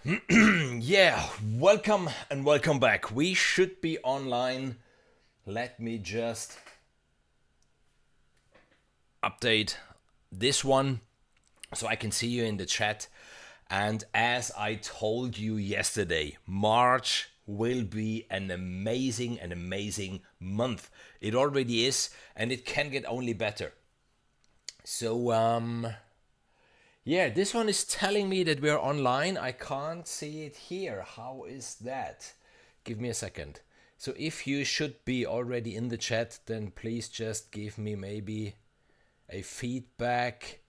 Yeah, welcome and welcome back. We should be online. Let me just update this one so I can see you in the chat. And as I told you yesterday, March will be an amazing month. It already is, and it can get only better. So, yeah, this one is telling me that we're online. I can't see it here. How is that? Give me a second. So if you should be already in the chat, then please just give me maybe a feedback.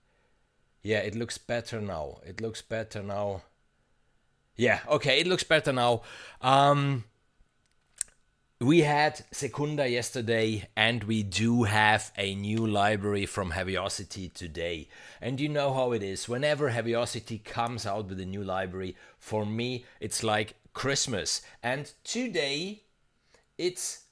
Yeah, it looks better now. It looks better now. Yeah, okay, it looks better now. We had Secunda yesterday, and we do have a new library from Heavyocity today. And you know how it is. Whenever Heavyocity comes out with a new library, for me, it's like Christmas. And today, it's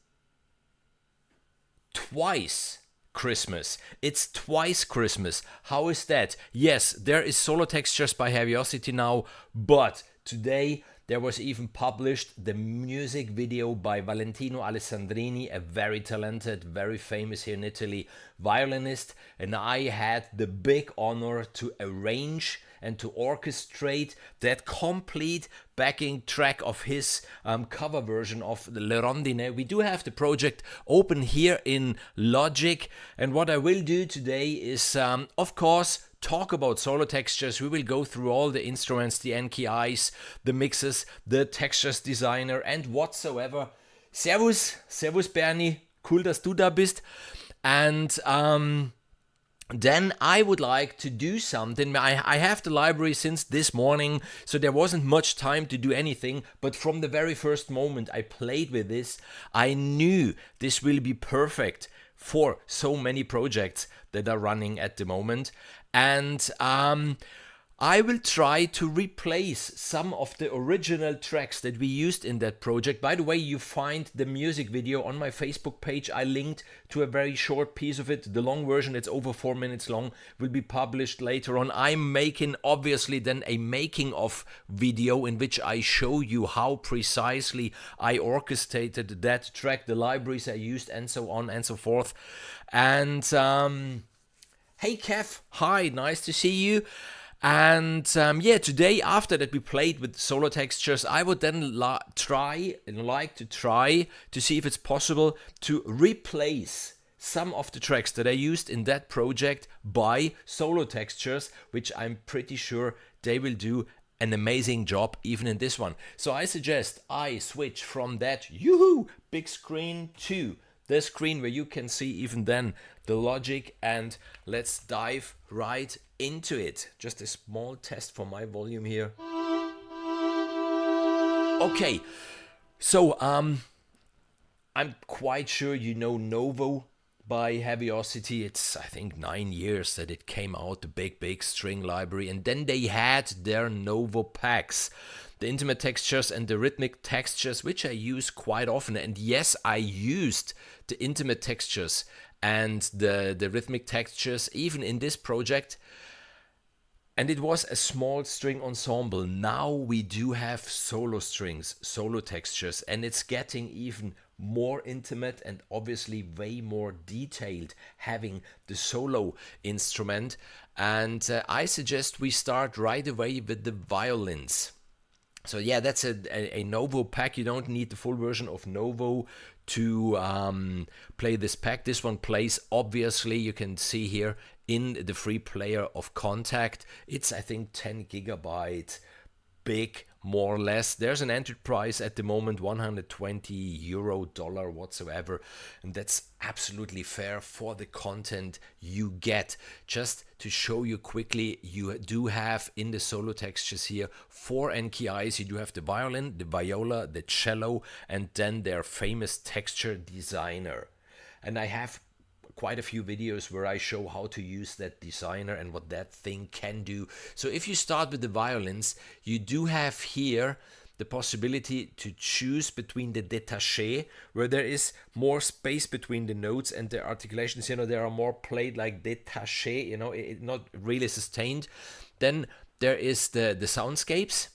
twice Christmas. It's twice Christmas. How is that? Yes, there is solo textures by Heavyocity now, but today there was even published the music video by Valentino Alessandrini, a very talented, very famous here in Italy violinist, and I had the big honor to arrange and to orchestrate that complete backing track of his cover version of the Le Rondine. We do have the project open here in Logic, and what I will do today is, of course, talk about solo textures. We will go through all the instruments, the NKIs, the mixes, the textures designer and whatsoever. Servus Bernie, cool, dass du da bist. And then I would like to do something. I have the library since this morning, so there wasn't much time to do anything. But from the very first moment I played with this, I knew this will be perfect for so many projects that are running at the moment. And I will try to replace some of the original tracks that we used in that project. By the way, you find the music video on my Facebook page. I linked to a very short piece of it. The long version, it's over 4 minutes long, will be published later on. I'm making, obviously, then a making of video in which I show you how precisely I orchestrated that track, the libraries I used, and so on and so forth. And hey Kev, hi, nice to see you. And yeah, today after that we played with solo textures, I would then like to try to see if it's possible to replace some of the tracks that I used in that project by solo textures, which I'm pretty sure they will do an amazing job even in this one. So I suggest I switch from that yoo-hoo big screen to the screen where you can see even then the logic, and let's dive right into it. Just a small test for my volume here. Okay, so I'm quite sure you know Novo by Heavyocity. It's, I think, 9 years that it came out, the big string library, and then they had their Novo packs, the intimate textures and the rhythmic textures, which I use quite often. And yes, I used the intimate textures and the rhythmic textures even in this project. And it was a small string ensemble. Now we do have solo strings, solo textures, and it's getting even more intimate and obviously way more detailed having the solo instrument. And I suggest we start right away with the violins. So yeah, that's a Novo pack. You don't need the full version of Novo to play this pack. This one plays, obviously, you can see here in the free player of Contact. It's, I think, 10 gigabyte big, more or less. There's an entry price at the moment, 120 euro, dollar, whatsoever, and that's absolutely fair for the content you get. Just to show you quickly, you do have in the solo textures here 4 NKIs. You do have the violin, the viola, the cello, and then their famous texture designer. And I have quite a few videos where I show how to use that designer and what that thing can do. So if you start with the violins, you do have here the possibility to choose between the détaché, where there is more space between the notes and the articulations, they are more played like détaché, not really sustained. Then there is the soundscapes.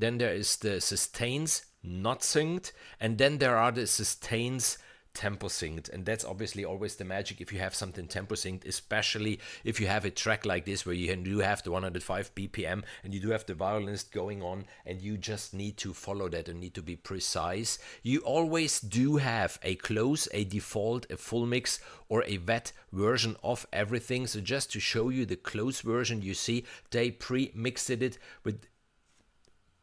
then there is the sustains not synced, and then there are the sustains tempo synced, and that's obviously always the magic if you have something tempo synced, especially if you have a track like this where you do have the 105 BPM and you do have the violinist going on and you just need to follow that and need to be precise. You always do have a close, a default, a full mix or a wet version of everything. So just to show you the close version, you see they pre-mixed it with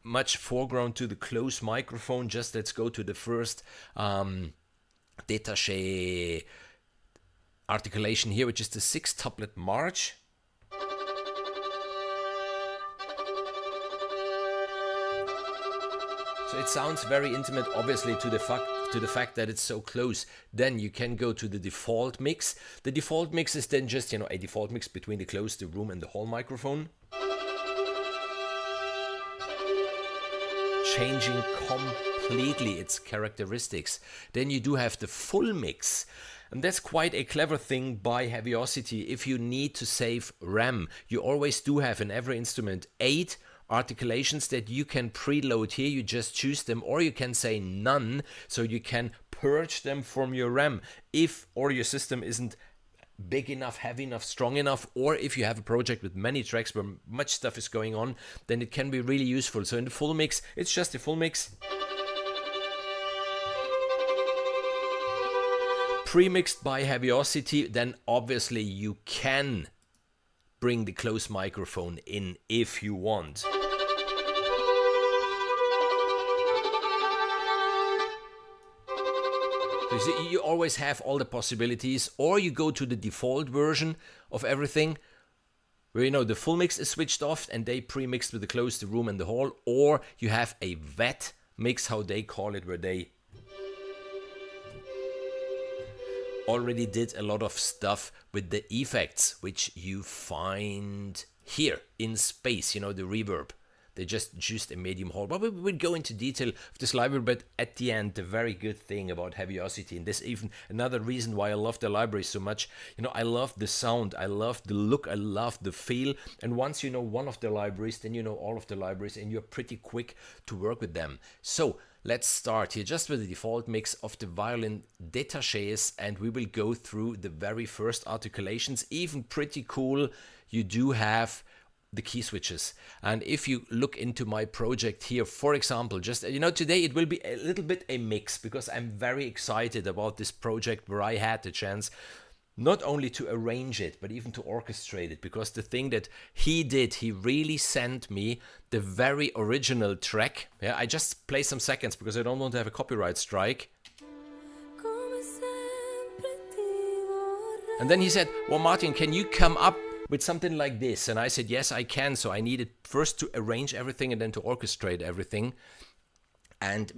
much foreground to the close microphone. Just let's go to the first détaché articulation here, which is the 6-tuplet march. So it sounds very intimate, obviously, to the fact that it's so close. Then you can go to the default mix. The default mix is then just, you know, a default mix between the close, the room, and the hall microphone, changing completely its characteristics. Then you do have the full mix, and that's quite a clever thing by Heavyocity. If you need to save RAM, you always do have in every instrument 8 articulations that you can preload here. You just choose them, or you can say none, so you can purge them from your RAM if or your system isn't big enough, heavy enough, strong enough, or if you have a project with many tracks where much stuff is going on, then it can be really useful. So in the full mix, it's just a full mix. Pre-mixed by Heavyocity, then obviously you can bring the close microphone in if you want. So you always have all the possibilities, or you go to the default version of everything, where, you know, the full mix is switched off and they pre-mixed with the close, the room and the hall, or you have a wet mix, how they call it, where they already did a lot of stuff with the effects, which you find here in space, you know, the reverb. They just used a medium hall. But we will go into detail of this library, but at the end, the very good thing about Heavyocity, and this even another reason why I love the library so much, you know, I love the sound, I love the look, I love the feel, and once you know one of the libraries, then you know all of the libraries, and you're pretty quick to work with them. So let's start here just with the default mix of the violin détachés, and we will go through the very first articulations. Even pretty cool, you do have the key switches. And if you look into my project here, for example, just, you know, today it will be a little bit a mix, because I'm very excited about this project where I had the chance not only to arrange it, but even to orchestrate it, because the thing that he did, he really sent me the very original track. Yeah, I just play some seconds because I don't want to have a copyright strike. And then he said, well, Martin, can you come up with something like this? And I said, yes, I can. So I needed first to arrange everything and then to orchestrate everything. And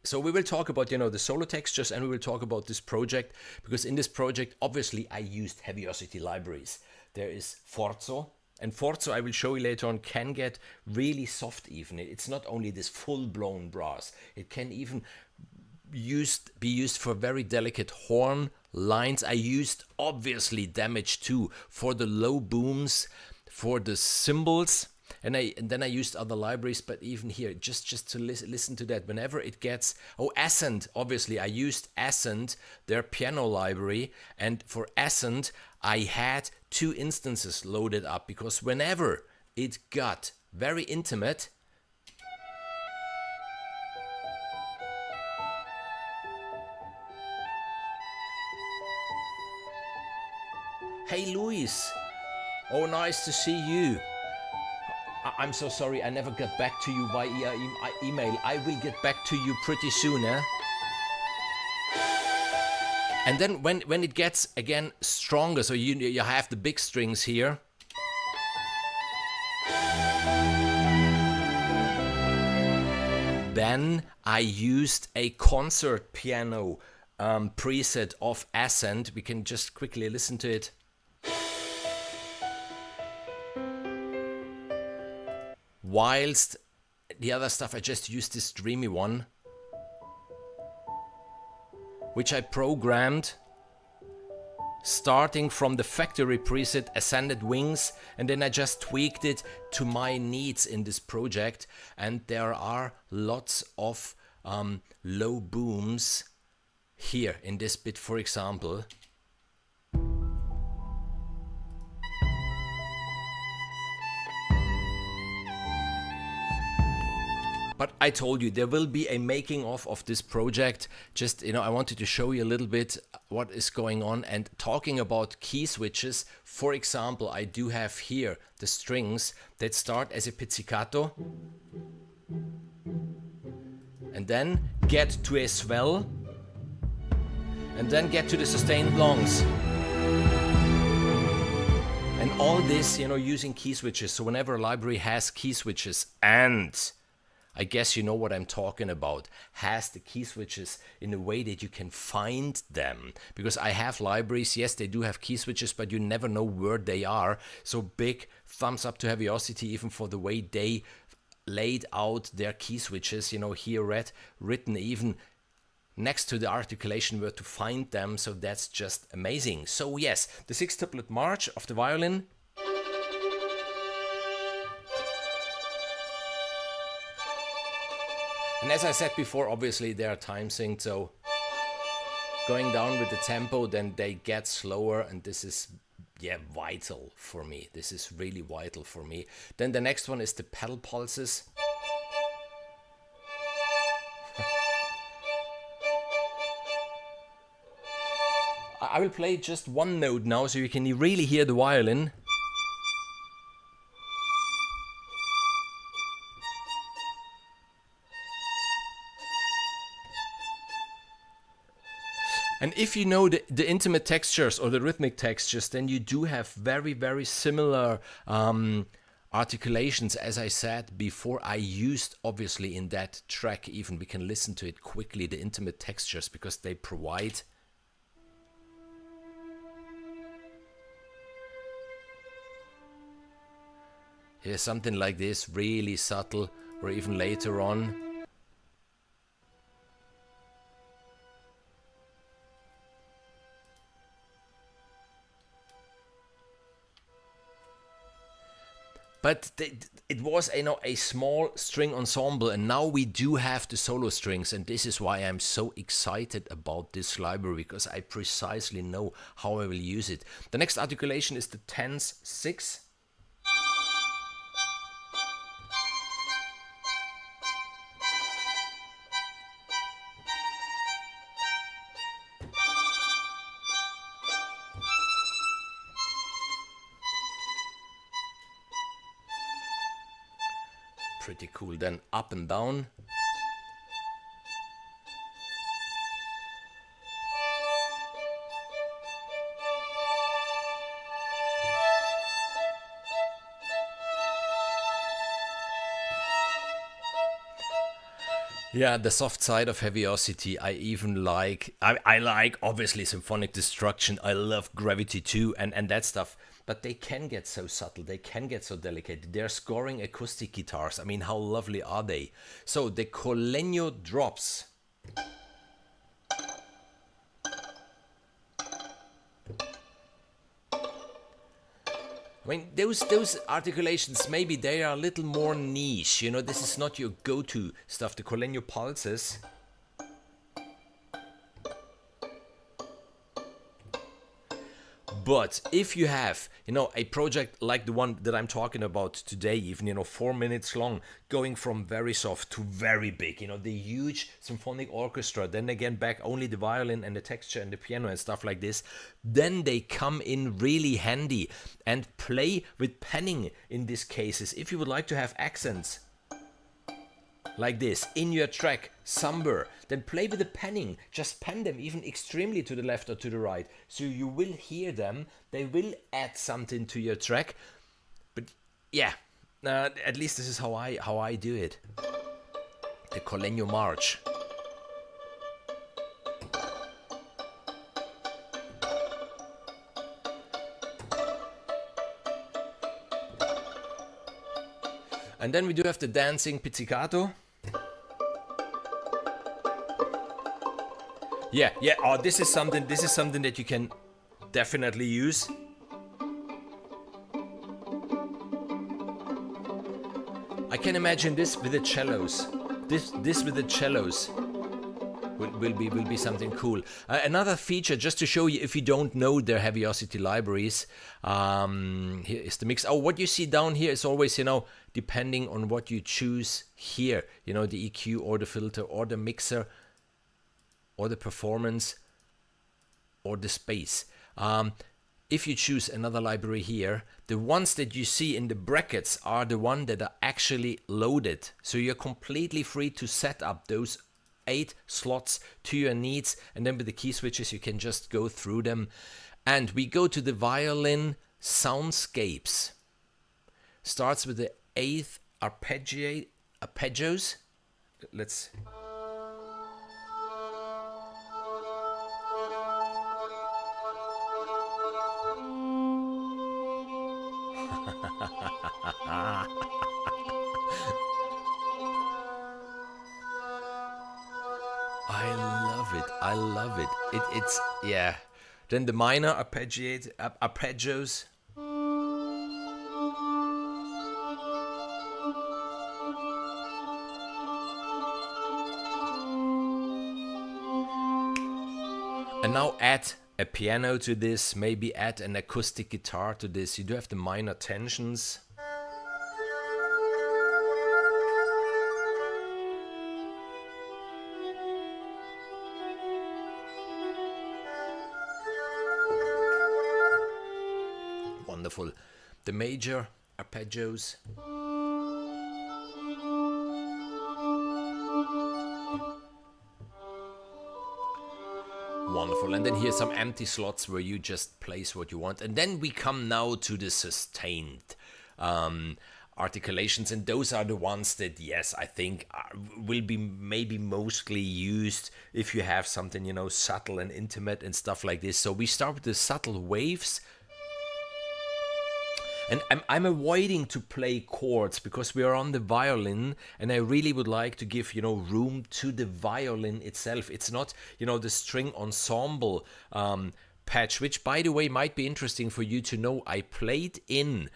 so we will talk about, you know, the solo textures, and we will talk about this project, because in this project, obviously, I used Heavyocity libraries. There is Forzo, and Forzo, I will show you later on, can get really soft even. It's not only this full-blown brass. It can even be used for very delicate horn lines. I used, obviously, Damage 2 for the low booms, for the cymbals. And then I used other libraries, but even here, just to listen to that, whenever it gets, Ascent, obviously, I used Ascent, their piano library, and for Ascent, I had 2 instances loaded up, because whenever it got very intimate, hey Luis, oh nice to see you. I'm so sorry I never got back to you via email. I will get back to you pretty soon, eh? And then when it gets again stronger, so you have the big strings here. Then I used a concert piano preset of Ascent. We can just quickly listen to it. Whilst the other stuff, I just used this dreamy one, which I programmed starting from the factory preset Ascended Wings, and then I just tweaked it to my needs in this project. And there are lots of low booms here in this bit, for example. But I told you there will be a making of this project. Just, I wanted to show you a little bit what is going on. And talking about key switches, for example, I do have here the strings that start as a pizzicato and then get to a swell and then get to the sustained longs. And all this, using key switches. So whenever a library has key switches, and I guess you know what I'm talking about, has the key switches in a way that you can find them. Because I have libraries, yes, they do have key switches, but you never know where they are. So big thumbs up to Heavyocity, even for the way they laid out their key switches, here written even next to the articulation where to find them. So that's just amazing. So yes, the sixtuplet march of the violin. And as I said before, obviously they are time synced, so going down with the tempo, then they get slower, and this is, vital for me. This is really vital for me. Then the next one is the pedal pulses. I will play just one note now so you can really hear the violin. And if you know the intimate textures or the rhythmic textures, then you do have very, very similar articulations. As I said before, I used, obviously, in that track, even we can listen to it quickly, the intimate textures, because they provide here's something like this, really subtle, or even later on. But it was a small string ensemble, and now we do have the solo strings, and this is why I'm so excited about this library, because I precisely know how I will use it. The next articulation is the tense 6. Pretty cool. Then up and down. Yeah, the soft side of Heavyocity, I even like. I like, obviously, Symphonic Destruction. I love Gravity 2 and that stuff. But they can get so subtle, they can get so delicate. They're scoring acoustic guitars. I mean, how lovely are they? So the Colegno drops. I mean, those articulations, maybe they are a little more niche. This is not your go-to stuff. The Colegno pulses. But if you have, a project like the one that I'm talking about today, even, 4 minutes long, going from very soft to very big, the huge symphonic orchestra, then again back only the violin and the texture and the piano and stuff like this, then they come in really handy. And play with penning in these cases. If you would like to have accents like this in your track somewhere, then play with the penning. Just pen them even extremely to the left or to the right, so you will hear them. They will add something to your track. But yeah, at least this is how I do it. The Colegno March. And then we do have the dancing pizzicato. Yeah. Oh, this is something that you can definitely use. I can imagine this with the cellos. This with the cellos will be something cool. Another feature, just to show you if you don't know their Heavyocity libraries, here is the mix. Oh, what you see down here is always, depending on what you choose here, the EQ or the filter or the mixer or the performance or the space. If you choose another library here, the ones that you see in the brackets are the ones that are actually loaded. So you're completely free to set up those 8 slots to your needs, and then with the key switches you can just go through them. And we go to the Violin soundscapes. Starts with the 8th arpeggios. Let's I love it. It's yeah. Then the minor arpeggios. And now add a piano to this, maybe add an acoustic guitar to this. You do have the minor tensions. Wonderful. The major arpeggios. Wonderful. And then here's some empty slots where you just place what you want. And then we come now to the sustained articulations, and those are the ones that, yes, I think will be maybe mostly used if you have something, subtle and intimate and stuff like this. So we start with the subtle waves. And I'm avoiding to play chords because we are on the violin, and I really would like to give, room to the violin itself. It's not, the string ensemble patch, which, by the way, might be interesting for you to know. I played in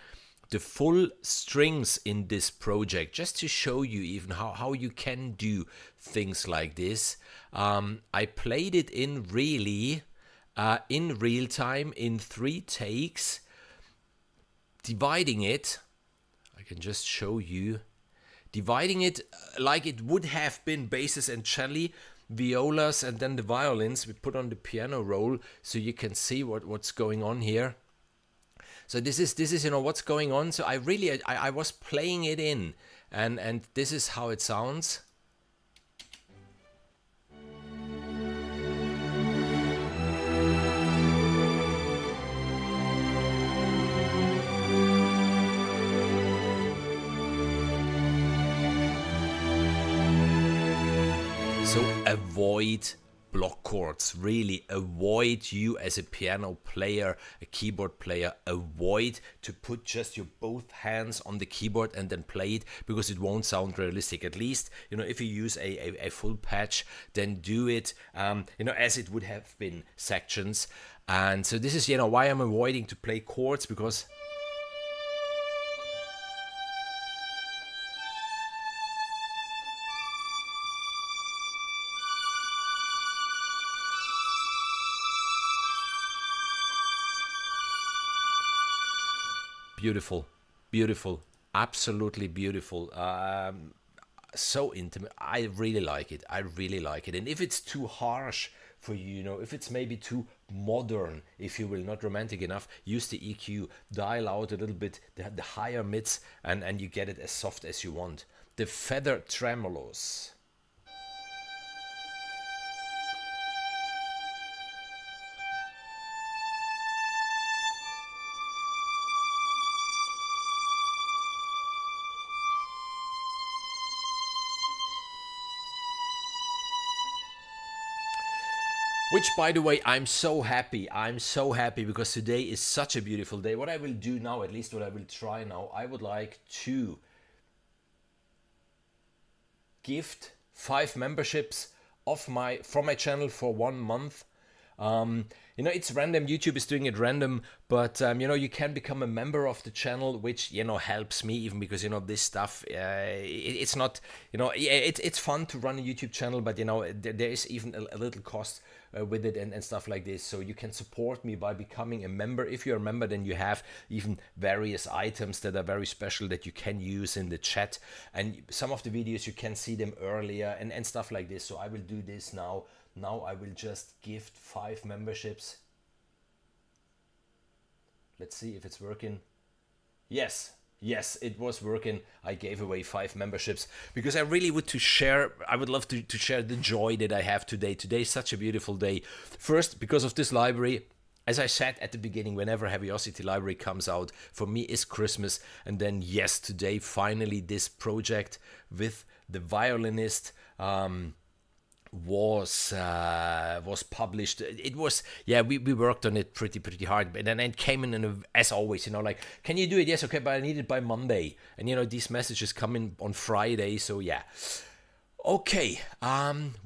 the full strings in this project just to show you even how you can do things like this. I played it in really in real time in 3 takes. Dividing it, I can just show you, dividing it like it would have been basses and cello, violas, and then the violins. We put on the piano roll so you can see what's going on here. So this is what's going on. So I was playing it in, and this is how it sounds. So avoid block chords, really avoid, you as a piano player, a keyboard player, avoid to put just your both hands on the keyboard and then play it, because it won't sound realistic. At least, if you use a full patch, then do it, as it would have been sections. And so this is, why I'm avoiding to play chords, because beautiful, beautiful, absolutely beautiful. So intimate. I really like it. And if it's too harsh for you, if it's maybe too modern, if you will, not romantic enough, use the EQ, dial out a little bit the higher mids, and you get it as soft as you want. The feather tremolos. Which, by the way, I'm so happy because today is such a beautiful day. What I will do now, at least what I will try now, I would like to gift 5 memberships from my channel for 1 month. You know, it's random. YouTube is doing it random, but you know, you can become a member of the channel, which, you know, helps me even, because, you know, this stuff, it's not, you know, yeah, it's fun to run a YouTube channel, but, you know, there is even a little cost with it, and stuff like this. So you can support me by becoming a member. If you're a member, then you have even various items that are very special that you can use in the chat, and some of the videos you can see them earlier, and stuff like this. So I will do this now. Now I will just gift 5 memberships. Let's see if it's working. Yes, yes, it was working. I gave away 5 memberships because I really would to share. I would love to share the joy that I have today. Today is such a beautiful day. First, because of this library. As I said at the beginning, whenever Heavyocity library comes out, for me is Christmas. And then, yes, today finally this project with the violinist was published. It was, yeah, we worked on it pretty hard, but then it came in, as always, you know, like, can you do it? Yes, okay, but I need it by Monday, and you know, these messages come in on Friday. So yeah, okay,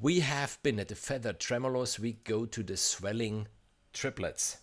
we have been at the feathered tremolos. We go to the swelling triplets.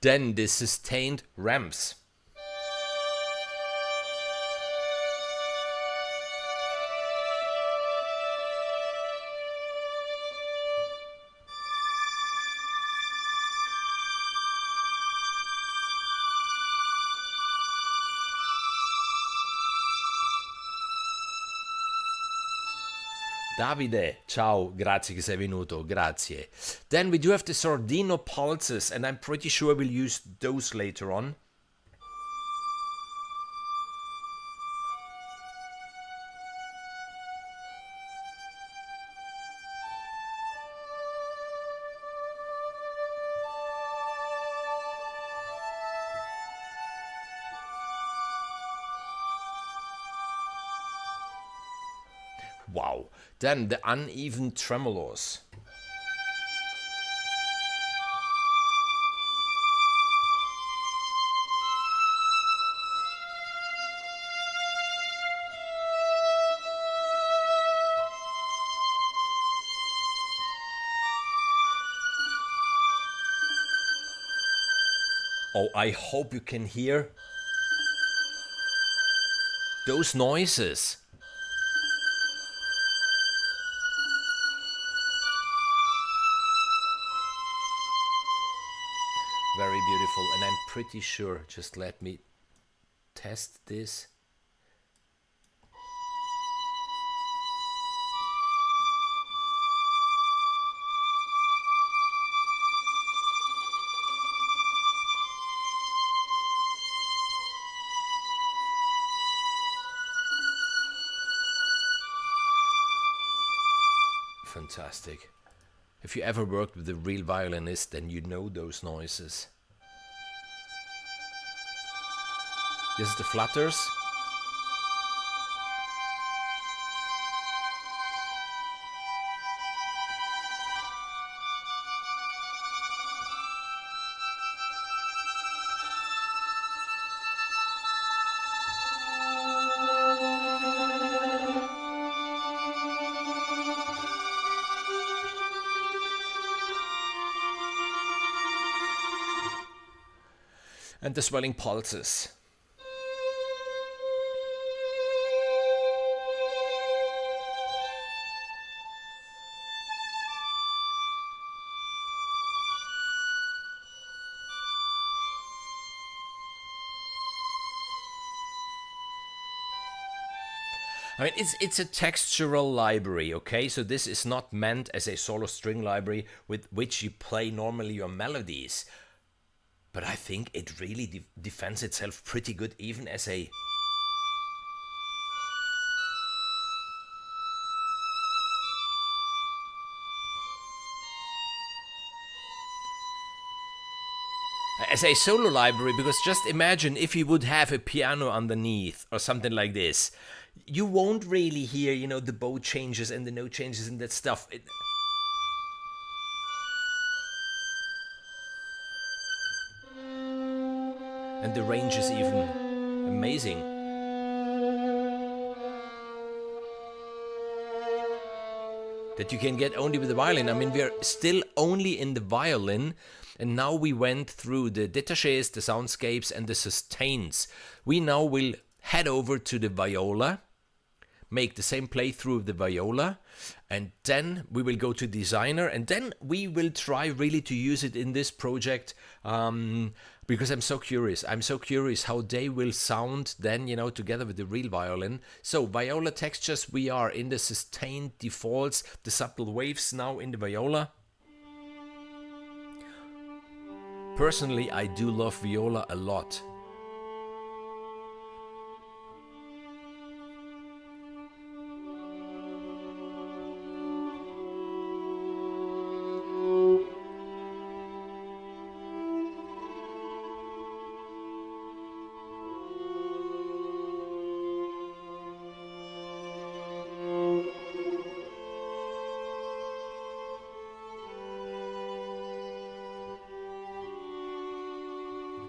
Then the sustained ramps. Davide, ciao, grazie che sei venuto, grazie. Then we do have the Sordino pulses, and I'm pretty sure we'll use those later on. Wow. Then the uneven tremolos. Oh, I hope you can hear those noises. Very beautiful, and I'm pretty sure, just let me test this. Fantastic. If you ever worked with a real violinist, then you know those noises. This is the flutters. And the swelling pulses. I mean, it's a textural library, okay? So this is not meant as a solo string library with which you play normally your melodies. But I think it really defends itself pretty good, even as a... as a solo library, because just imagine if you would have a piano underneath or something like this. You won't really hear, you know, the bow changes and the note changes and that stuff. And the range is even amazing. That you can get only with the violin. I mean, we're still only in the violin, and now we went through the détachés, the soundscapes, and the sustains. We now will head over to the viola, make the same playthrough of the viola, and then we will go to designer, and then we will try really to use it in this project, because I'm so curious. I'm so curious how they will sound then, you know, together with the real violin. So viola textures, we are in the sustained defaults, the subtle waves now in the viola. Personally, I do love viola a lot.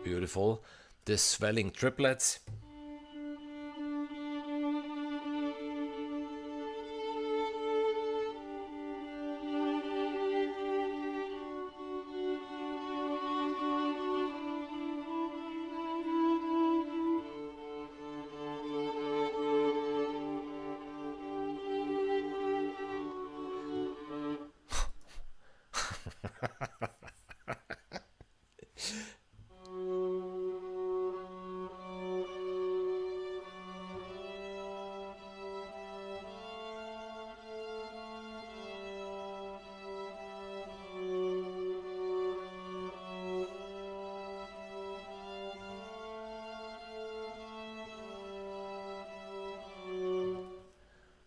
Beautiful. The swelling triplets.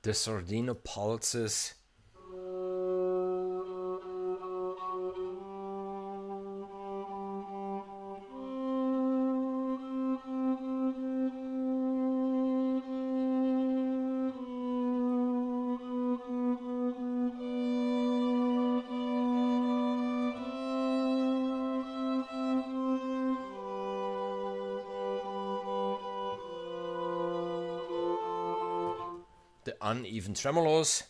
The Sordino pulses. The uneven tremolos.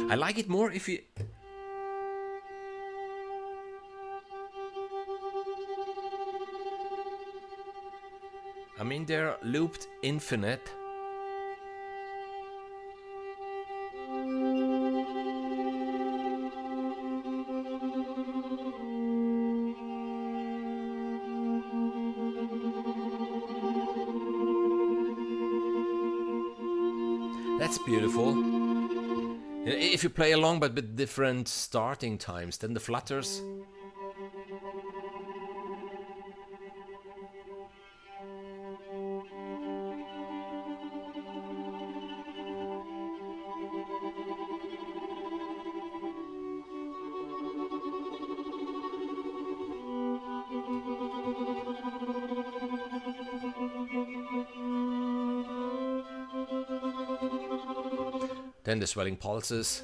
I like it more if you... I mean, they're looped infinite. That's beautiful. If you play along but with different starting times, then the flutters. Then the swelling pulses.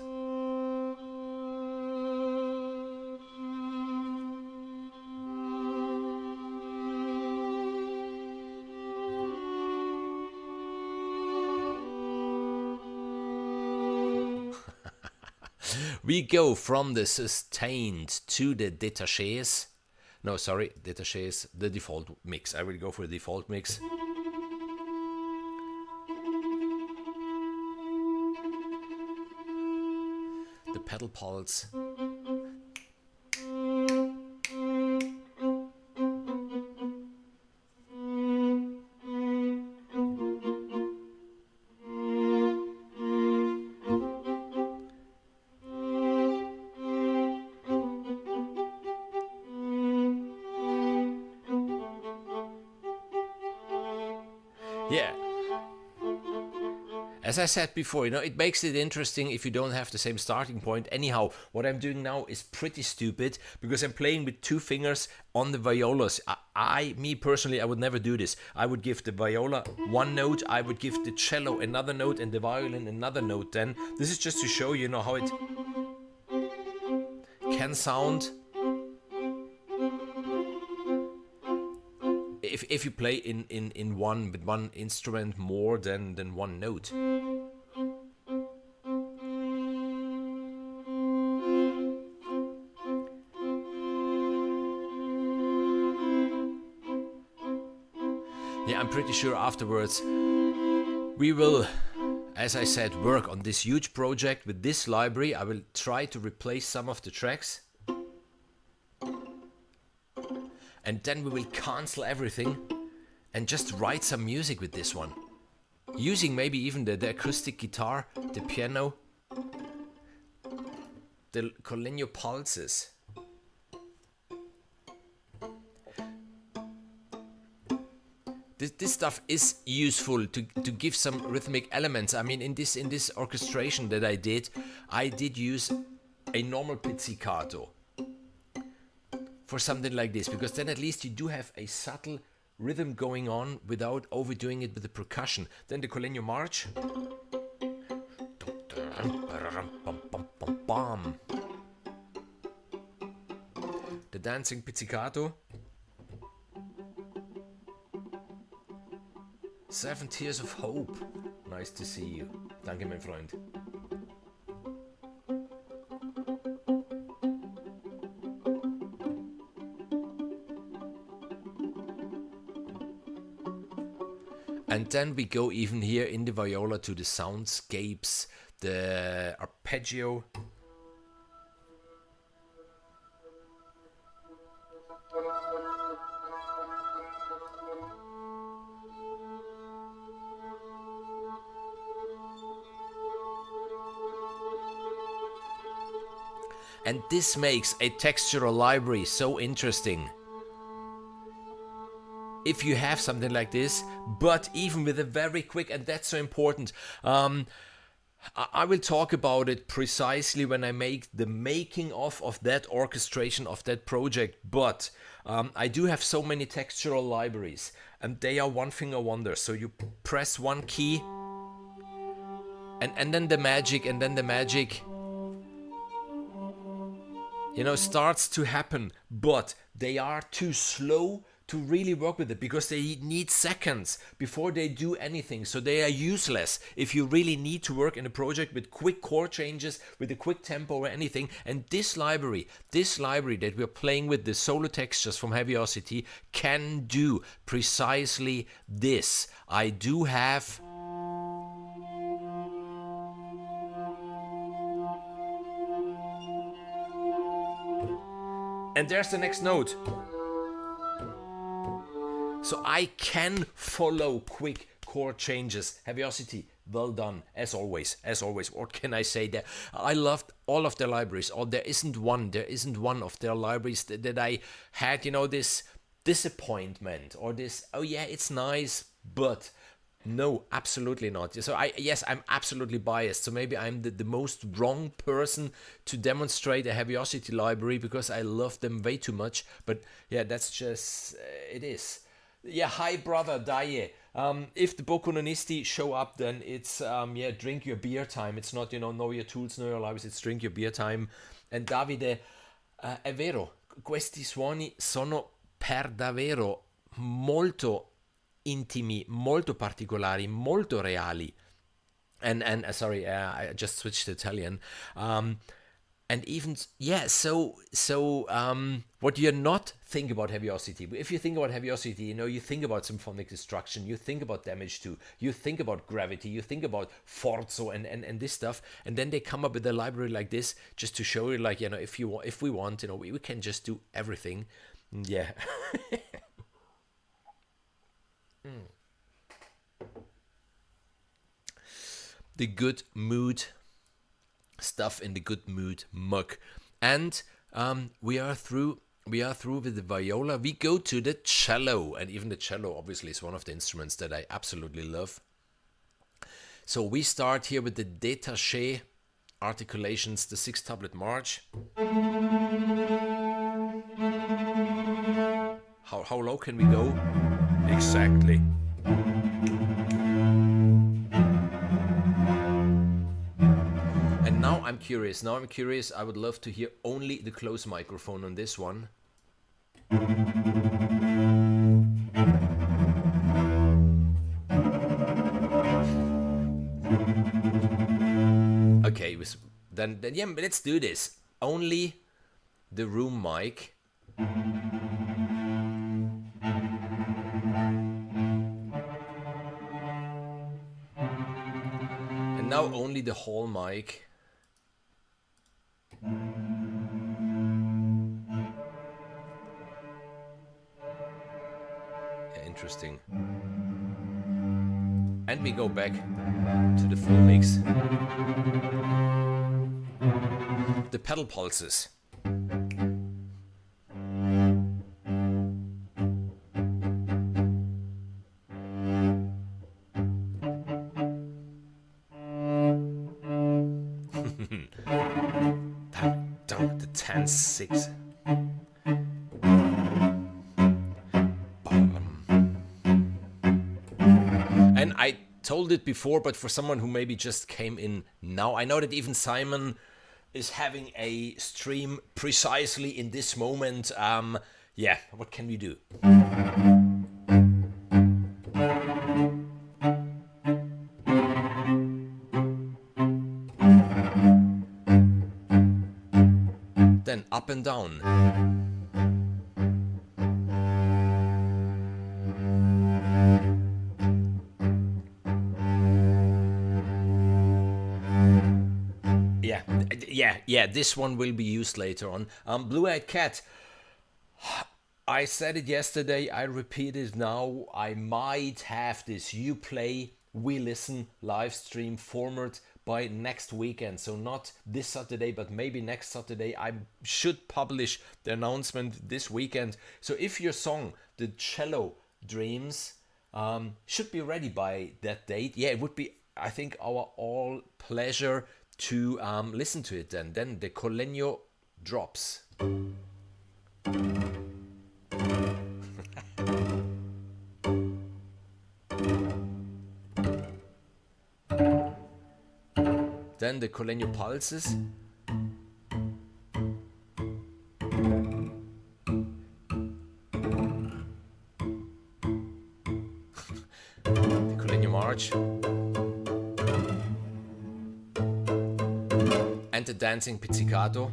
We go from the sustained to the détachés. No, sorry, détachés, the default mix. I will go for the default mix. The pedal pulse. Yeah. As I said before, it makes it interesting if you don't have the same starting point. Anyhow, what I'm doing now is pretty stupid because I'm playing with 2 fingers on the violas. Me personally, I would never do this. I would give the viola one note, I would give the cello another note, and the violin another note. Then this is just to show how it can sound if you play in one with one instrument more than one note. Yeah, I'm pretty sure afterwards we will, as I said, work on this huge project with this library. I will try to replace some of the tracks. And then we will cancel everything and just write some music with this one. Using maybe even the acoustic guitar, the piano, the collegno pulses. This stuff is useful to give some rhythmic elements. I mean, in this orchestration that I did use a normal pizzicato for something like this, because then at least you do have a subtle rhythm going on without overdoing it with the percussion. Then the collegno march. The dancing pizzicato. 7 Tears of Hope. Nice to see you. Danke, mein Freund. And then we go even here in the viola to the soundscapes, the arpeggio. And this makes a textural library so interesting. If you have something like this, but even with a very quick, and that's so important. I will talk about it precisely when I make the making of that orchestration of that project, but I do have so many textural libraries, and they are one finger wonders. So you press one key, and then the magic, starts to happen, but they are too slow to really work with it because they need seconds before they do anything. So they are useless if you really need to work in a project with quick chord changes, with a quick tempo or anything. And this library that we're playing with, the solo textures from Heavyocity, can do precisely this. I do have and there's the next note. So I can follow quick chord changes. Heavyocity, well done, as always. What can I say there? I loved all of their libraries. Or there isn't one of their libraries that I had, this disappointment or this, oh yeah, it's nice, but no, absolutely not. So I'm absolutely biased. So maybe I'm the most wrong person to demonstrate a Heavyocity library because I love them way too much. But yeah, that's just, it is. Yeah, hi brother Daye. If the Bocconisti show up, then it's drink your beer time. It's not know your tools, know your libraries. It's drink your beer time. And Davide, è vero, questi suoni sono per davvero molto intimi, molto particolari, molto reali. And sorry, I just switched to Italian. And even, what you're not think about Heavyocity. If you think about Heavyocity, you think about symphonic destruction, you think about damage too, you think about gravity, you think about forzo and this stuff. And then they come up with a library like this just to show you, if we want, we can just do everything. Yeah. The good mood stuff in the good mood mug. And we are through with the viola. We go to the cello, and even the cello obviously is one of the instruments that I absolutely love. So we start here with the détaché articulations, the 6th tablet march. How low can we go? Exactly. And now I'm curious. I would love to hear only the close microphone on this one. Okay, then yeah, let's do this. Only the room mic. And now only the hall mic. Yeah, interesting. And we go back to the full mix. The pedal pulses. The 10-6. And I told it before, but for someone who maybe just came in now, I know that even Simon is having a stream precisely in this moment. Yeah, what can we do? Then up and down. Yeah, this one will be used later on. Blue-Eyed Cat, I said it yesterday, I repeat it now, I might have this You Play, We Listen live stream format by next weekend. So not this Saturday, but maybe next Saturday. I should publish the announcement this weekend. So if your song, the Cello Dreams, should be ready by that date, yeah, it would be, I think, our all pleasure to listen to it then. Then the Colegno drops. Then the Colegno pulses. The Colegno march. And the dancing pizzicato.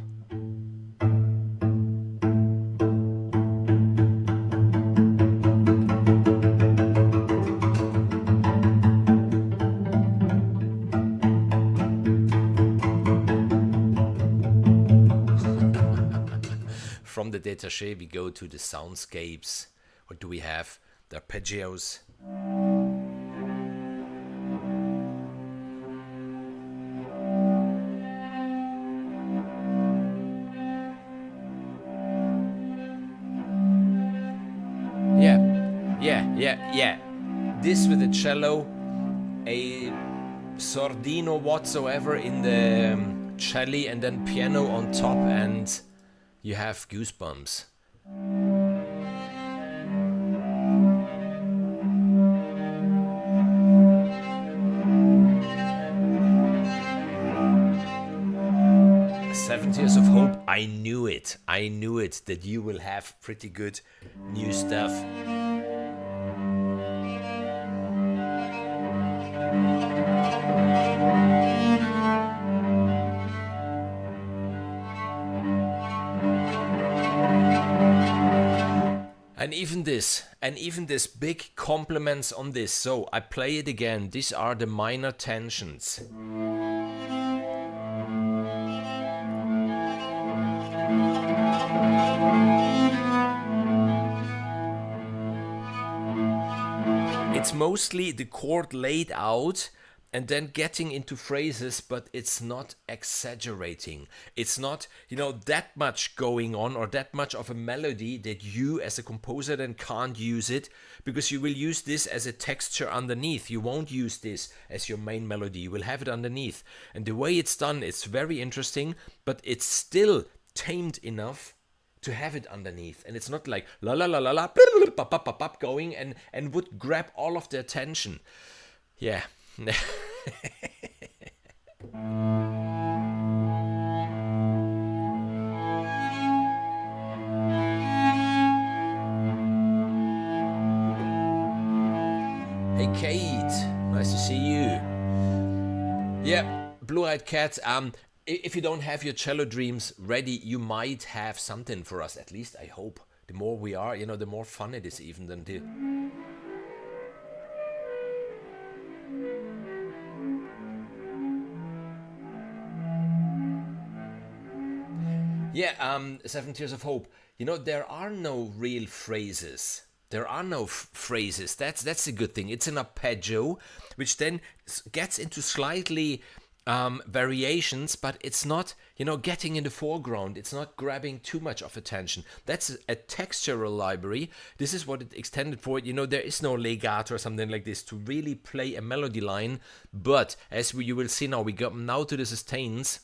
From the détaché we go to the soundscapes. What do we have? The arpeggios. Yeah. This with the cello, a sordino whatsoever in the cello, and then piano on top, and you have goosebumps. Years of Hope. I knew it that you will have pretty good new stuff. And even this big compliments on this. So I play it again. These are the minor tensions. It's mostly the chord laid out, and then getting into phrases, but it's not exaggerating. It's not, that much going on or that much of a melody that you as a composer then can't use it, because you will use this as a texture underneath. You won't use this as your main melody. You will have it underneath. And the way it's done, it's very interesting, but it's still tamed enough to have it underneath, and it's not like la la la la la pop pop pop pop going and would grab all of the attention. Yeah. Hey Kate, nice to see you. Yeah, Blue-Eyed Cat. If you don't have your cello dreams ready, you might have something for us. At least I hope. The more we are, the more fun it is even than the... Yeah, Seven Tears of Hope. There are no real phrases. There are no phrases. That's a good thing. It's an arpeggio, which then gets into slightly... variations, but it's not, getting in the foreground. It's not grabbing too much of attention. That's a textural library. This is what it extended for. There is no legato or something like this to really play a melody line. But as you will see now, we go now to the sustains.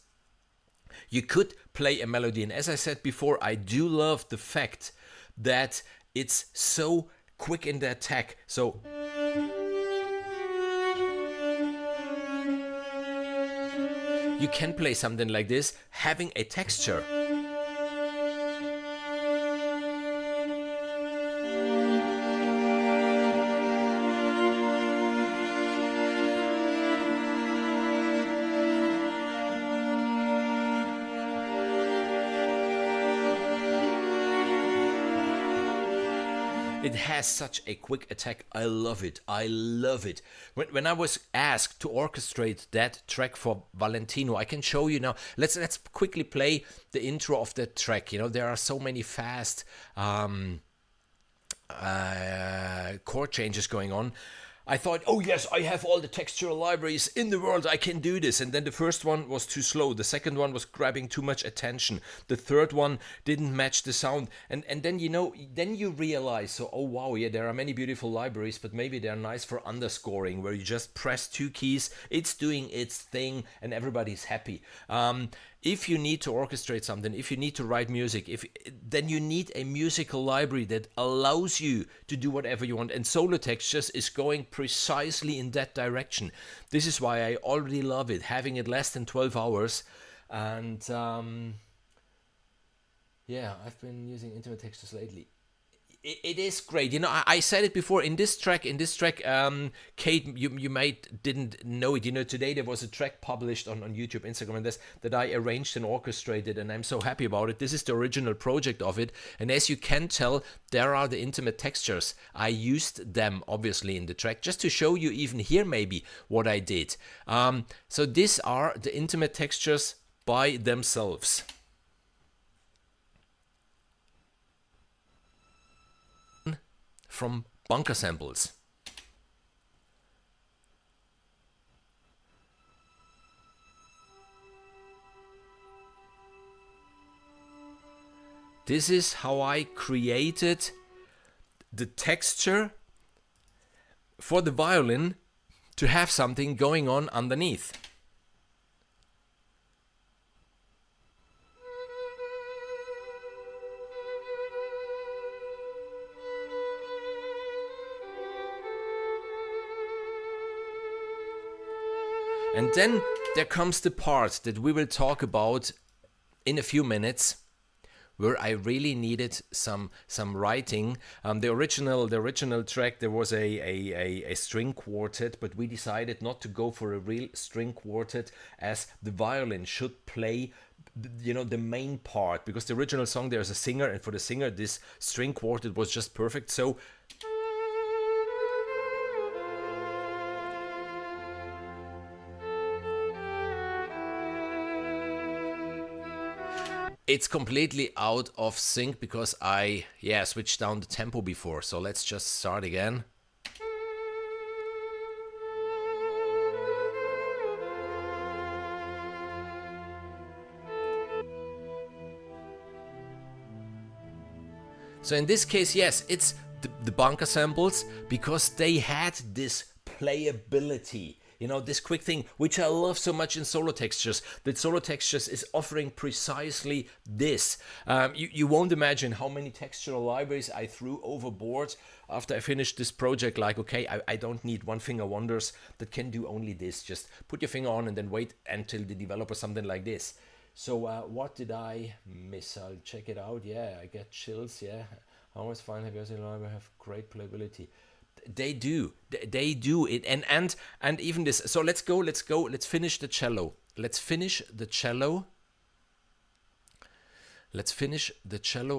You could play a melody, and as I said before, I do love the fact that it's so quick in the attack. So. You can play something like this, having a texture. It has such a quick attack. I love it. I love it. When I was asked to orchestrate that track for Valentino, I can show you now. Let's quickly play the intro of that track. There are so many fast chord changes going on. I thought, oh yes, I have all the textural libraries in the world, I can do this. And then the first one was too slow. The second one was grabbing too much attention. The third one didn't match the sound. And then, then you realize, so, oh wow, yeah, there are many beautiful libraries, but maybe they're nice for underscoring, where you just press two keys, it's doing its thing, and everybody's happy. If you need to orchestrate something, if you need to write music, then you need a musical library that allows you to do whatever you want. And Solo Textures is going precisely in that direction. This is why I already love it, having it less than 12 hours. And yeah, I've been using Intimate Textures lately. It is great. I said it before in this track, Kate, you might didn't know it. Today there was a track published on YouTube, Instagram, and that I arranged and orchestrated, and I'm so happy about it. This is the original project of it, and as you can tell, there are the intimate textures. I used them obviously in the track just to show you even here maybe what I did. So these are the intimate textures by themselves. From bunker samples. This is how I created the texture for the violin to have something going on underneath. And then there comes the part that we will talk about in a few minutes, where I really needed some writing. The original track, there was a string quartet, but we decided not to go for a real string quartet, as the violin should play the main part, because the original song there's a singer, and for the singer this string quartet was just perfect. So it's completely out of sync because I switched down the tempo before. So let's just start again. So in this case, yes, it's the bunker samples because they had this playability. You know, this quick thing, which I love so much in Solo Textures, that Solo Textures is offering precisely this. You won't imagine how many textural libraries I threw overboard after I finished this project. Like, okay, I don't need one finger wonders that can do only this. Just put your finger on and then wait until the developer something like this. So what did I miss? I'll check it out. Yeah, I get chills. Yeah, I always find Heavyocity library have great playability. They do it, and even this. So let's finish the cello. Let's finish the cello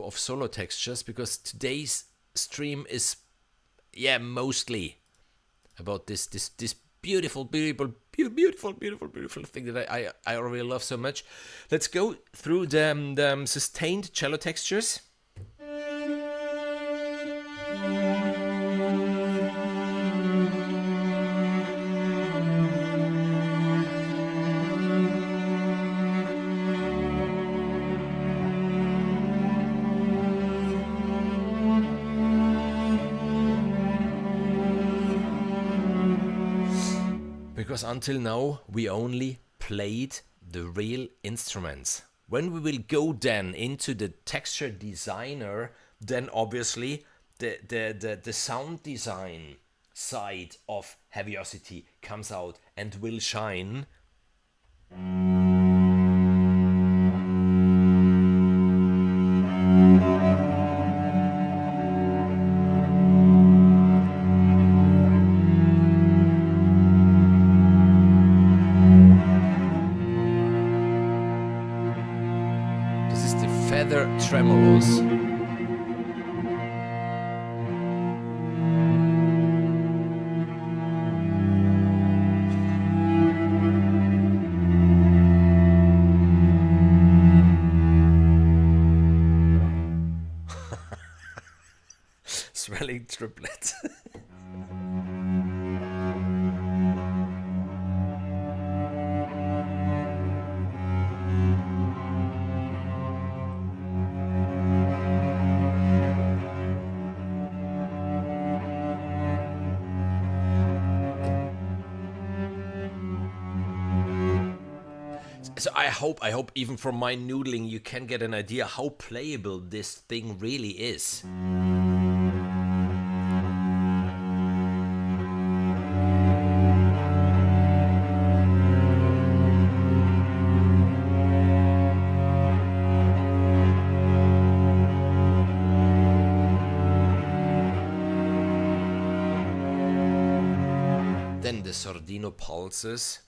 of Solo Textures, because today's stream is, yeah, mostly about this beautiful thing that I really love so much. Let's go through the sustained cello textures. Because until now, we only played the real instruments. When we will go then into the texture designer, then obviously the sound design side of Heavyocity comes out and will shine. Tremolos. Swelling triplets. So I hope even from my noodling you can get an idea how playable this thing really is. Then the Sordino pulses.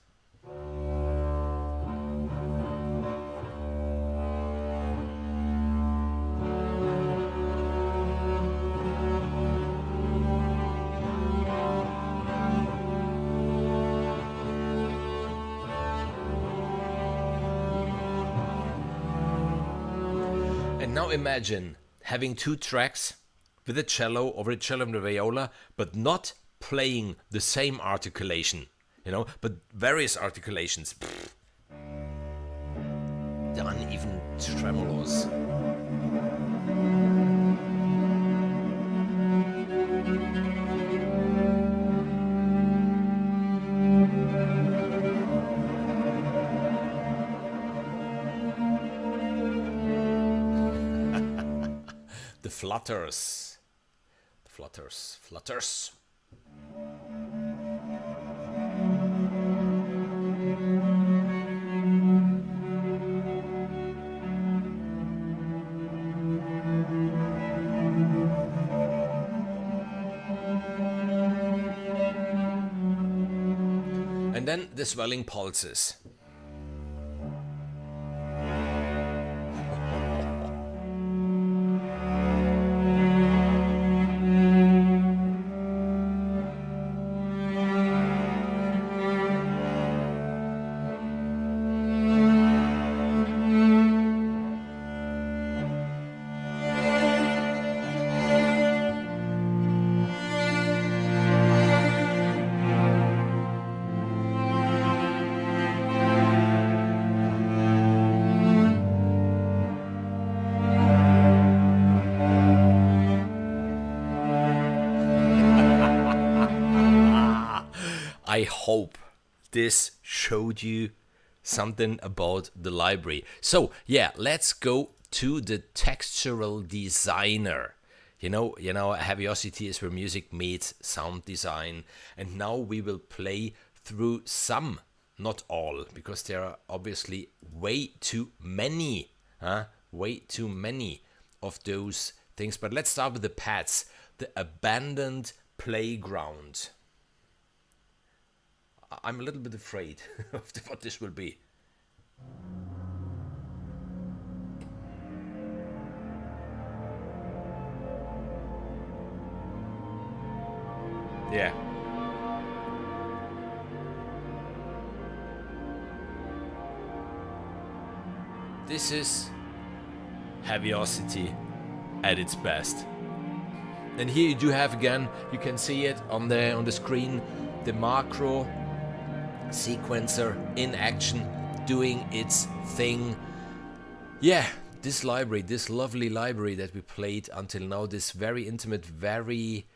And now imagine having two tracks with a cello or a cello and a viola, but not playing the same articulation, but various articulations. The uneven tremolos. The flutters. Flutters. And then the swelling pulses. I hope this showed you something about the library. So yeah, let's go to the textural designer. You know, Heavyocity is where music meets sound design, and now we will play through some, not all, because there are obviously way too many, way too many of those things. But let's start with the pads, the abandoned playground. I'm a little bit afraid of what this will be. Yeah. This is Heavyocity at its best. And here you do have again, you can see it on the screen, the macro sequencer in action doing its thing. Yeah, this library, this lovely library that we played until now, this very intimate, very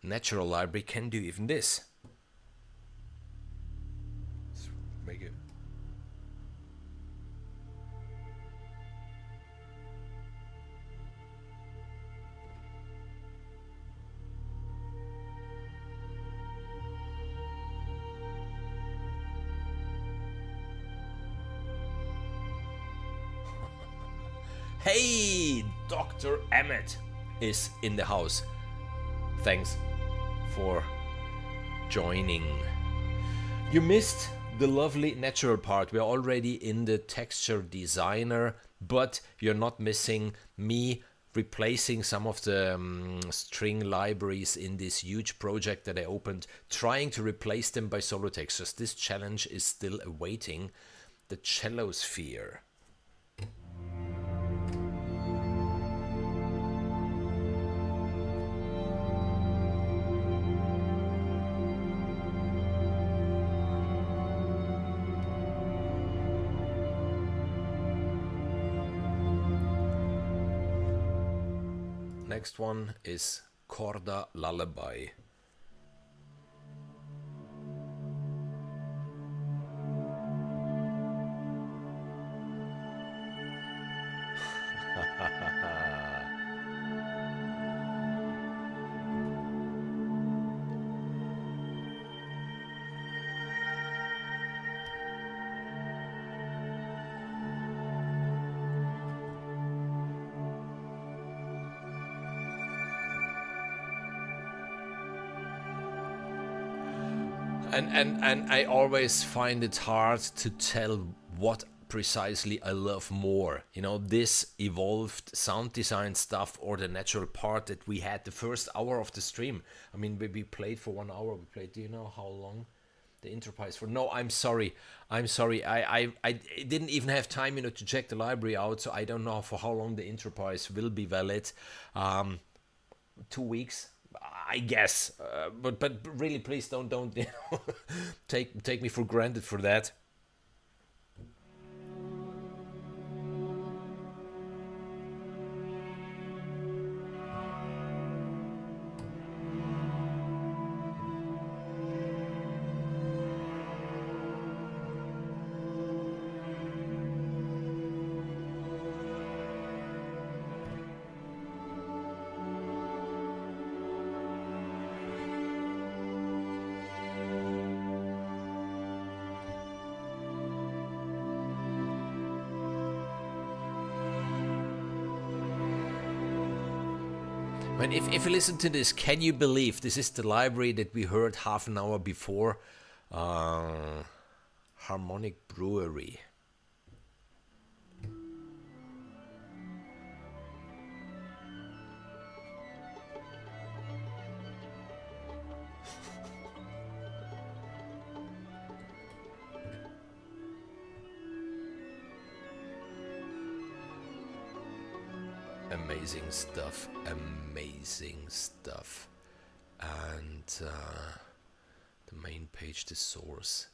natural library can do even this. Let's make it. Hey, Dr. Emmett is in the house. Thanks for joining. You missed the lovely natural part. We're already in the texture designer, but you're not missing me replacing some of the string libraries in this huge project that I opened, trying to replace them by solo textures. This challenge is still awaiting the cello sphere. Next one is Corda Lullaby. And I always find it hard to tell what precisely I love more. You know, this evolved sound design stuff or the natural part that we had the first hour of the stream. I mean, we played for 1 hour. We played, do you know how long the intro is for? No, I'm sorry. I didn't even have time, to check the library out. So I don't know for how long the intro will be valid. 2 weeks. I guess, but really, please don't take me for granted for that. If you listen to this, can you believe this is the library that we heard half an hour before? Harmonic Brewery. Amazing stuff, and the main page, the source.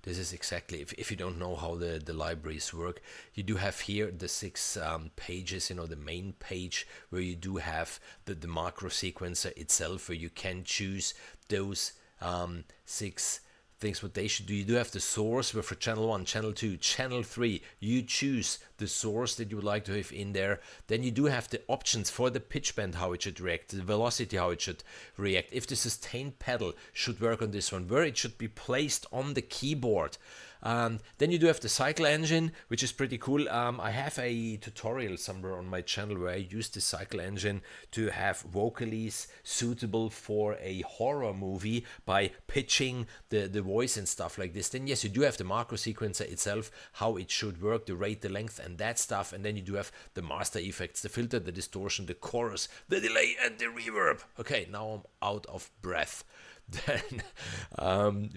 This is exactly, if you don't know how the libraries work, you do have here the 6 pages, the main page where you do have the macro sequencer itself, where you can choose those six things what they should do. You do have the source with for channel 1, channel 2, channel 3. You choose the source that you would like to have in there. Then you do have the options for the pitch bend, how it should react, the velocity, how it should react. If the sustain pedal should work on this one, where it should be placed on the keyboard. Then you do have the cycle engine, which is pretty cool. I have a tutorial somewhere on my channel where I use the cycle engine to have vocalies suitable for a horror movie by pitching the voice and stuff like this. Then yes, you do have the macro sequencer itself, how it should work, the rate, the length, and that stuff. And then you do have the master effects, the filter, the distortion, the chorus, the delay, and the reverb. Okay, now I'm out of breath. Then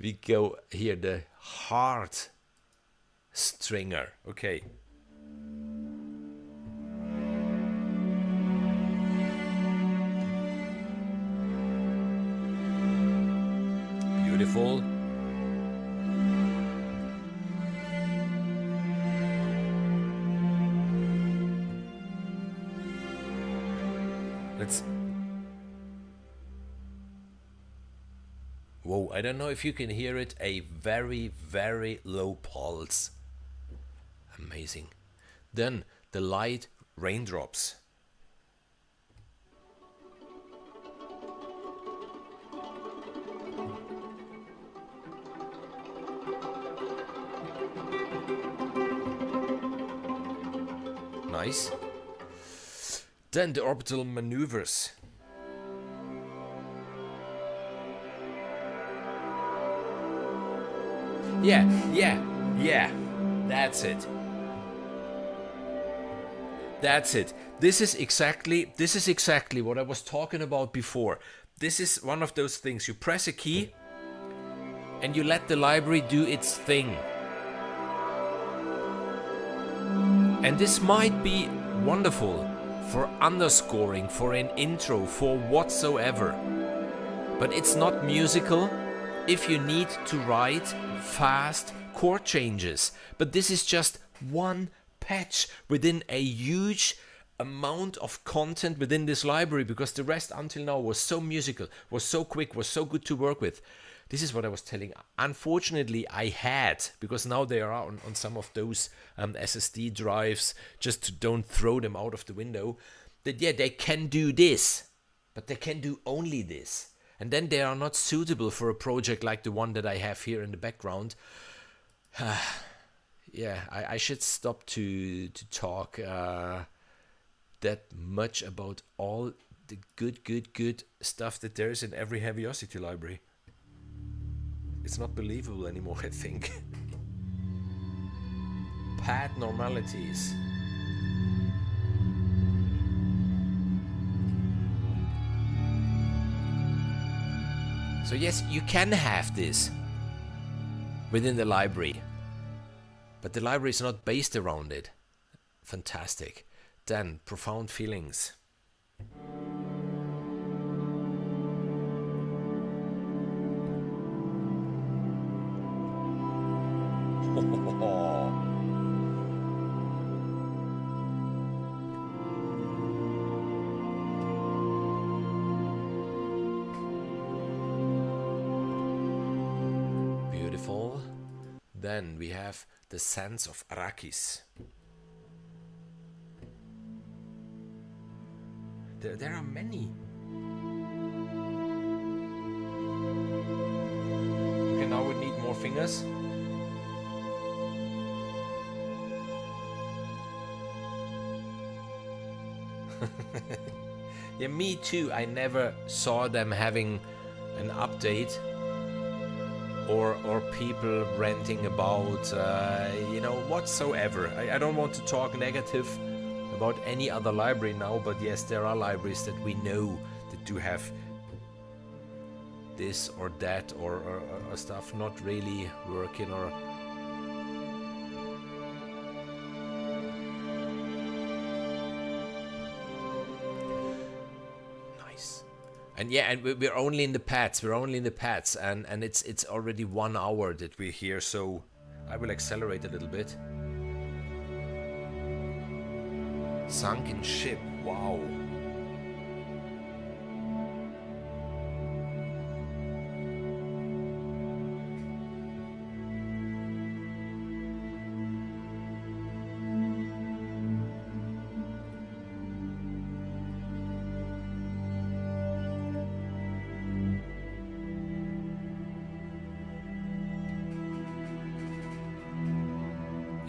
we go here, the heart stringer. Okay. Beautiful. Let's... Whoa, I don't know if you can hear it, a very, very low pulse. Amazing. Then the light raindrops. Nice. Then the orbital maneuvers. Yeah, that's it. That's it. This is exactly what I was talking about before. This is one of those things. You press a key and you let the library do its thing. And this might be wonderful for underscoring, for an intro, for whatsoever. But it's not musical if you need to write fast chord changes. But this is just one patch within a huge amount of content within this library, because the rest until now was so musical, was so quick, was so good to work with. This is what I was telling. Unfortunately, I had, because now they are on some of those SSD drives, just to don't throw them out of the window, that yeah, they can do this, but they can do only this. And then they are not suitable for a project like the one that I have here in the background. Yeah, I should stop to talk that much about all the good stuff that there is in every Heavyocity library. It's not believable anymore, I think. Pad normalities. So yes, you can have this within the library, but the library is not based around it. Fantastic. Then, profound feelings. Beautiful. Then we have the sense of Arrakis. There are many. Okay, now we need more fingers. Yeah, me too. I never saw them having an update or people ranting about, whatsoever. I don't want to talk negative about any other library now, but yes, there are libraries that we know that do have this or that or stuff not really working or... And yeah, and we're only in the pads. And it's already 1 hour that we're here, so I will accelerate a little bit. Sunken ship, wow.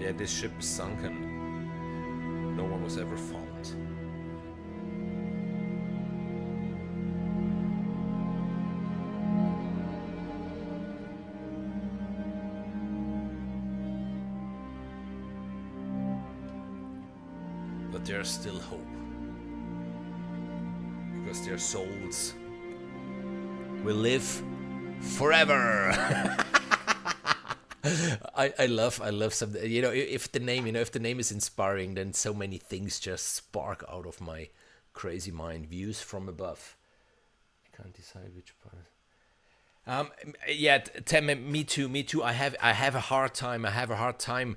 Yeah, this ship is sunken. No one was ever found. But there's still hope. Because their souls will live forever. I love some, you know, if the name is inspiring, then so many things just spark out of my crazy mind. Views from above. I can't decide which part. Yeah, me too. I have a hard time.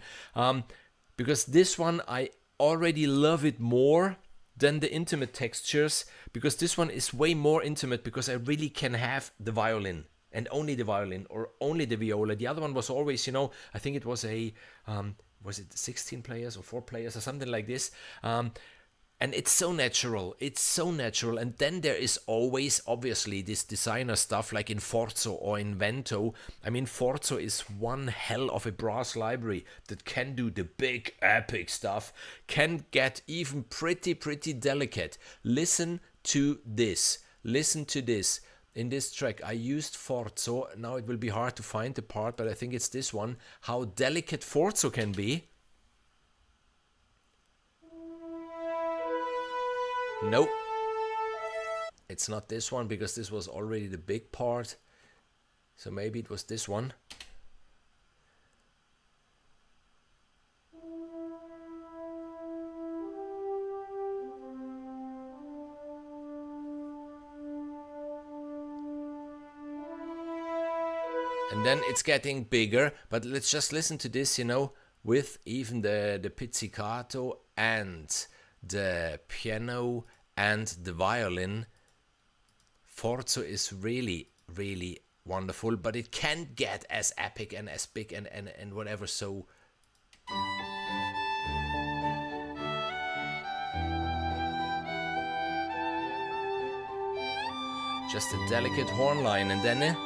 Because this one I already love it more than the intimate textures, because this one is way more intimate, because I really can have the violin and only the violin, or only the viola. The other one was always, you know, I think it was was it 16 players or 4 players or something like this. And it's so natural. And then there is always, obviously, this designer stuff like in Forzo or in Vento. I mean, Forzo is one hell of a brass library that can do the big epic stuff, can get even pretty delicate. Listen to this. In this track, I used Forzo. Now it will be hard to find the part, but I think it's this one. How delicate Forzo can be. Nope. It's not this one, because this was already the big part. So maybe it was this one. And then it's getting bigger, but let's just listen to this, you know, with even the pizzicato and the piano and the violin. Forzo is really wonderful, but it can't get as epic and as big and whatever. So just a delicate horn line, and then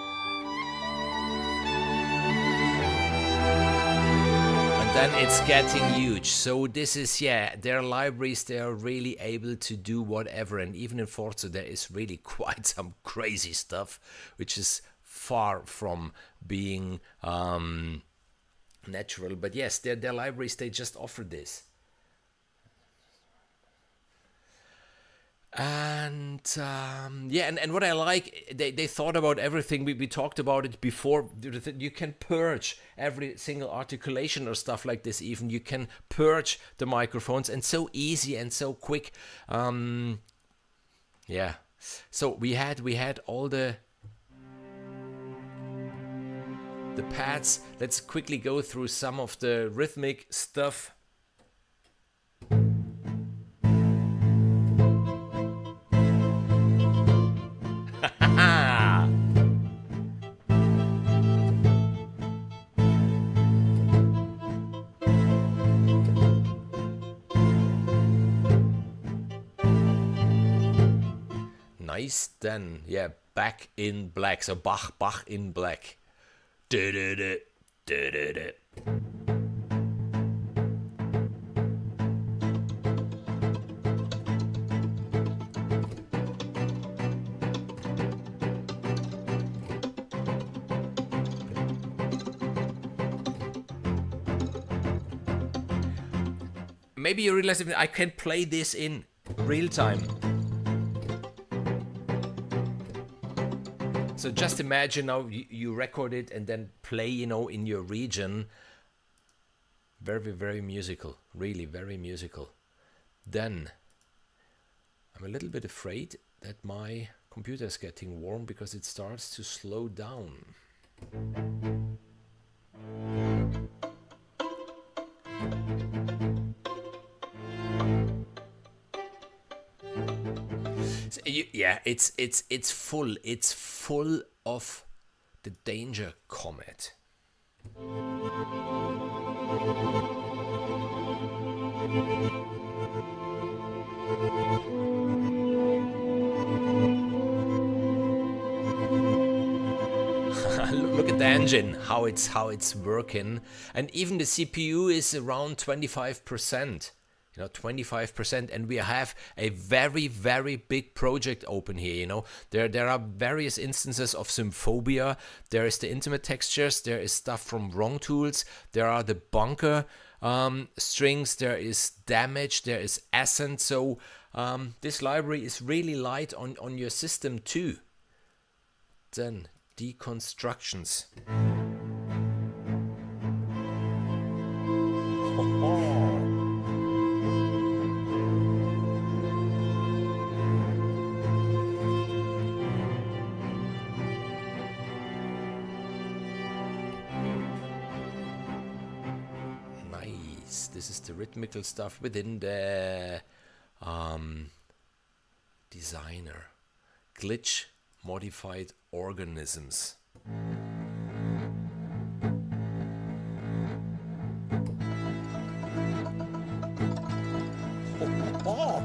it's getting huge. So this is, yeah, their libraries, they are really able to do whatever. And even in Forza, there is really quite some crazy stuff, which is far from being natural. But yes, their libraries, they just offer this. And and what I like, they thought about everything. We talked about it before. You can purge every single articulation or stuff like this. Even you can purge the microphones, and so easy and so quick. Yeah. So we had all the pads. Let's quickly go through some of the rhythmic stuff. Nice, then, yeah, back in black. So Bach in black. Maybe you realize I can play this in real time. So just imagine now you record it and then play, you know, in your region. Very musical, really very musical. Then I'm a little bit afraid that my computer is getting warm, because it starts to slow down. So yeah, it's full of the danger comet. Look at the engine, how it's working, and even the CPU is around 25%. 25%, and we have a very, very big project open here. There are various instances of symphobia. There is the intimate textures, there is stuff from wrong tools, there are the bunker strings, there is damage, there is accent. So this library is really light on your system too. Then deconstructions. Nice. This is the rhythmical stuff within the designer. Glitch modified organisms. Oh.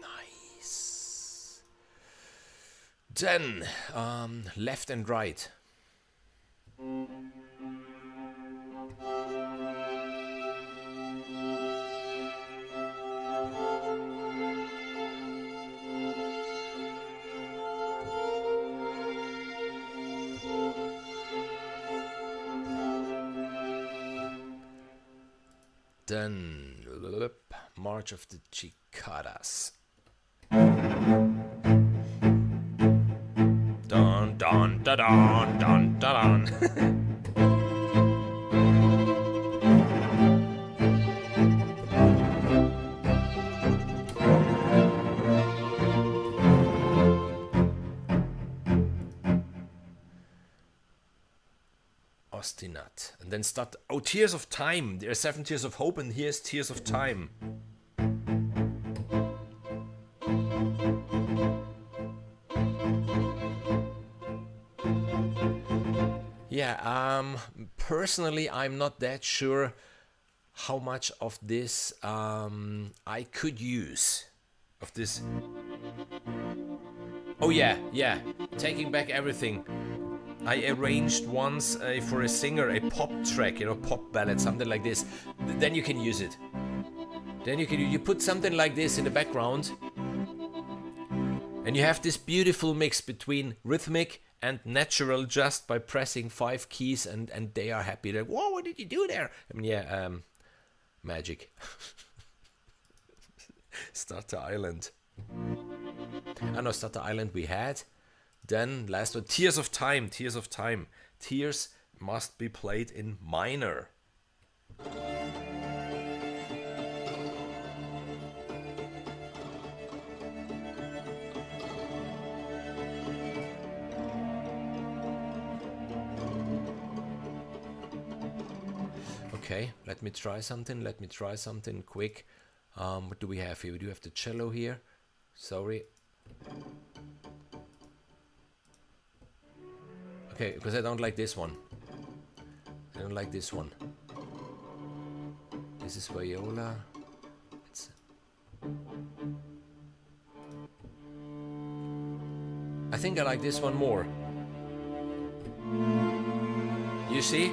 Nice. Then left and right. Then March of the Cicadas. Dun dun da dun dun da dun. Ostinat. And then start. Oh, Tears of Time. There are 7 Tears of Hope, and here's Tears of Time. Yeah, personally, I'm not that sure how much of this I could use. Of this. Oh yeah, taking back everything. I arranged once for a singer a pop track, pop ballad, something like this. Then you can use it. Then you put something like this in the background, and you have this beautiful mix between rhythmic and natural just by pressing 5 keys, and they are happy. They're like, whoa, what did you do there? I mean, magic. Starter Island. Starter Island we had. Then last one, Tears of Time. Tears must be played in minor. Okay, let me try something quick. What do we have here? We do have the cello here. Sorry. Okay, because I don't like this one. This is Viola. I think I like this one more. You see?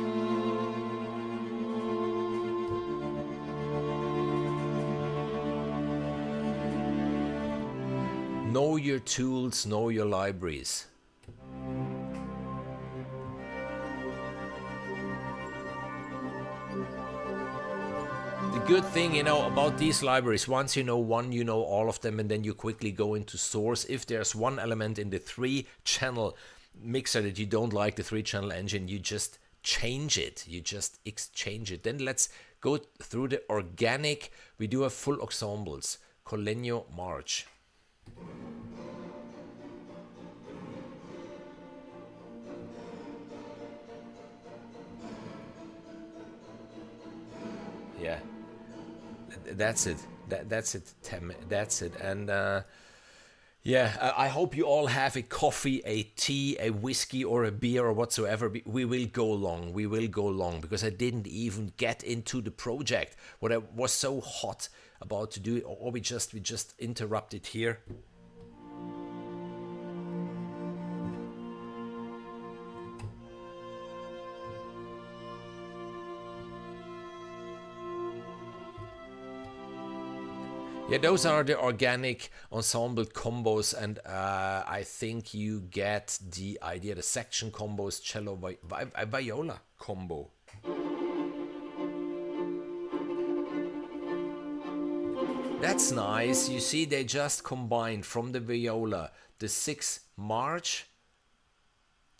Know your tools, know your libraries. The good thing, about these libraries, once you know one, you know all of them, and then you quickly go into source. If there's one element in the 3-channel mixer that you don't like, the 3-channel engine, you just change it. You just exchange it. Then let's go through the organic. We do have full ensembles. Colegno March. Yeah. That's it. That's it. And Yeah, I hope you all have a coffee, a tea, a whiskey, or a beer, or whatsoever. We will go long. We will go long because I didn't even get into the project. What I was so hot about to do, or we just interrupted here. Yeah, those are the organic ensemble combos, and I think you get the idea. The section combos, cello, viola combo. That's nice. You see, they just combined from the viola the 6 march,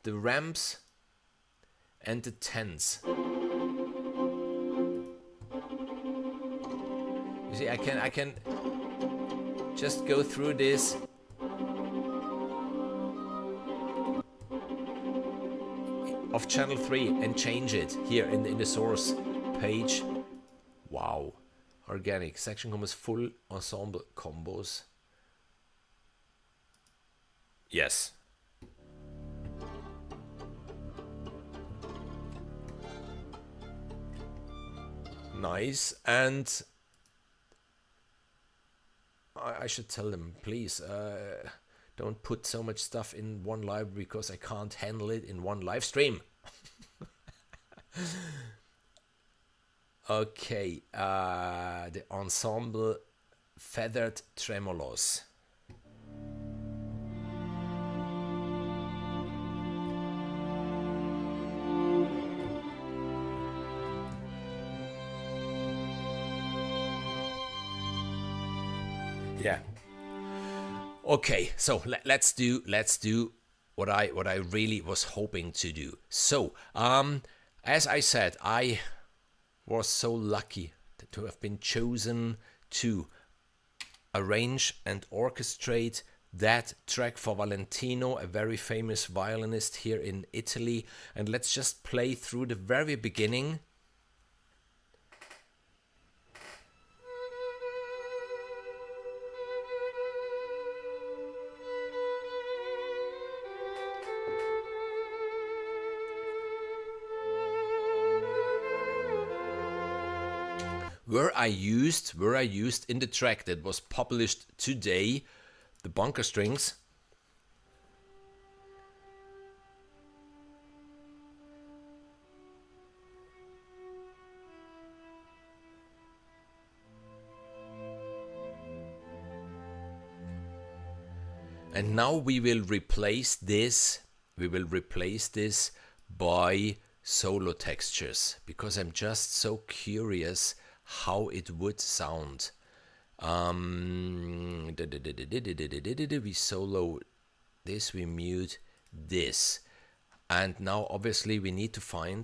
the ramps, and the tens. You see, I can just go through this. Of channel 3 and change it here in the source page. Wow. Organic section combos, full ensemble combos. Yes. Nice. And I should tell them, please, don't put so much stuff in one library because I can't handle it in one live stream. Okay, the ensemble feathered tremolos. Yeah. Okay, so let's do what I really was hoping to do. So, as I said, I was so lucky to have been chosen to arrange and orchestrate that track for Valentino, a very famous violinist here in Italy. And let's just play through the very beginning. Were I used in the track that was published today, the bunker strings. And now we will replace this. By solo textures because I'm just so curious how it would sound. We solo this, we mute this, and now obviously we need to find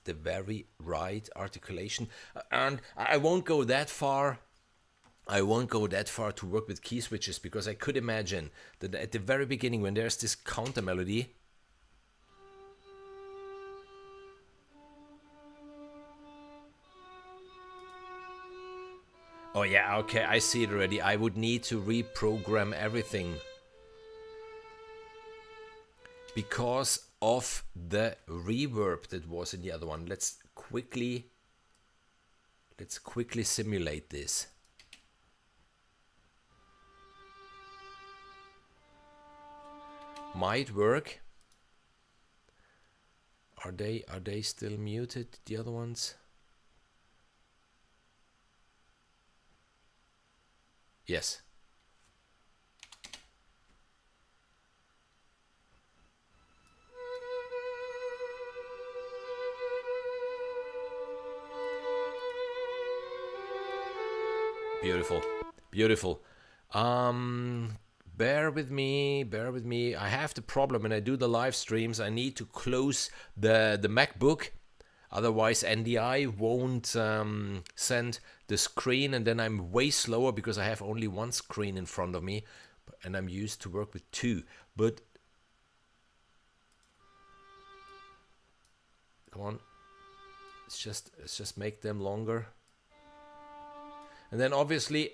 the very right articulation. And I won't go that far. To work with key switches because I could imagine that at the very beginning when there's this counter melody. Oh yeah, okay, I see it already. I would need to reprogram everything because of the reverb that was in the other one. Let's quickly simulate this. Might work. Are they still muted, the other ones? Yes. Beautiful. Beautiful. Bear with me. I have the problem when I do the live streams. I need to close the MacBook. Otherwise, NDI won't send the screen, and then I'm way slower because I have only one screen in front of me, and I'm used to work with two. But come on, let's just make them longer. And then obviously,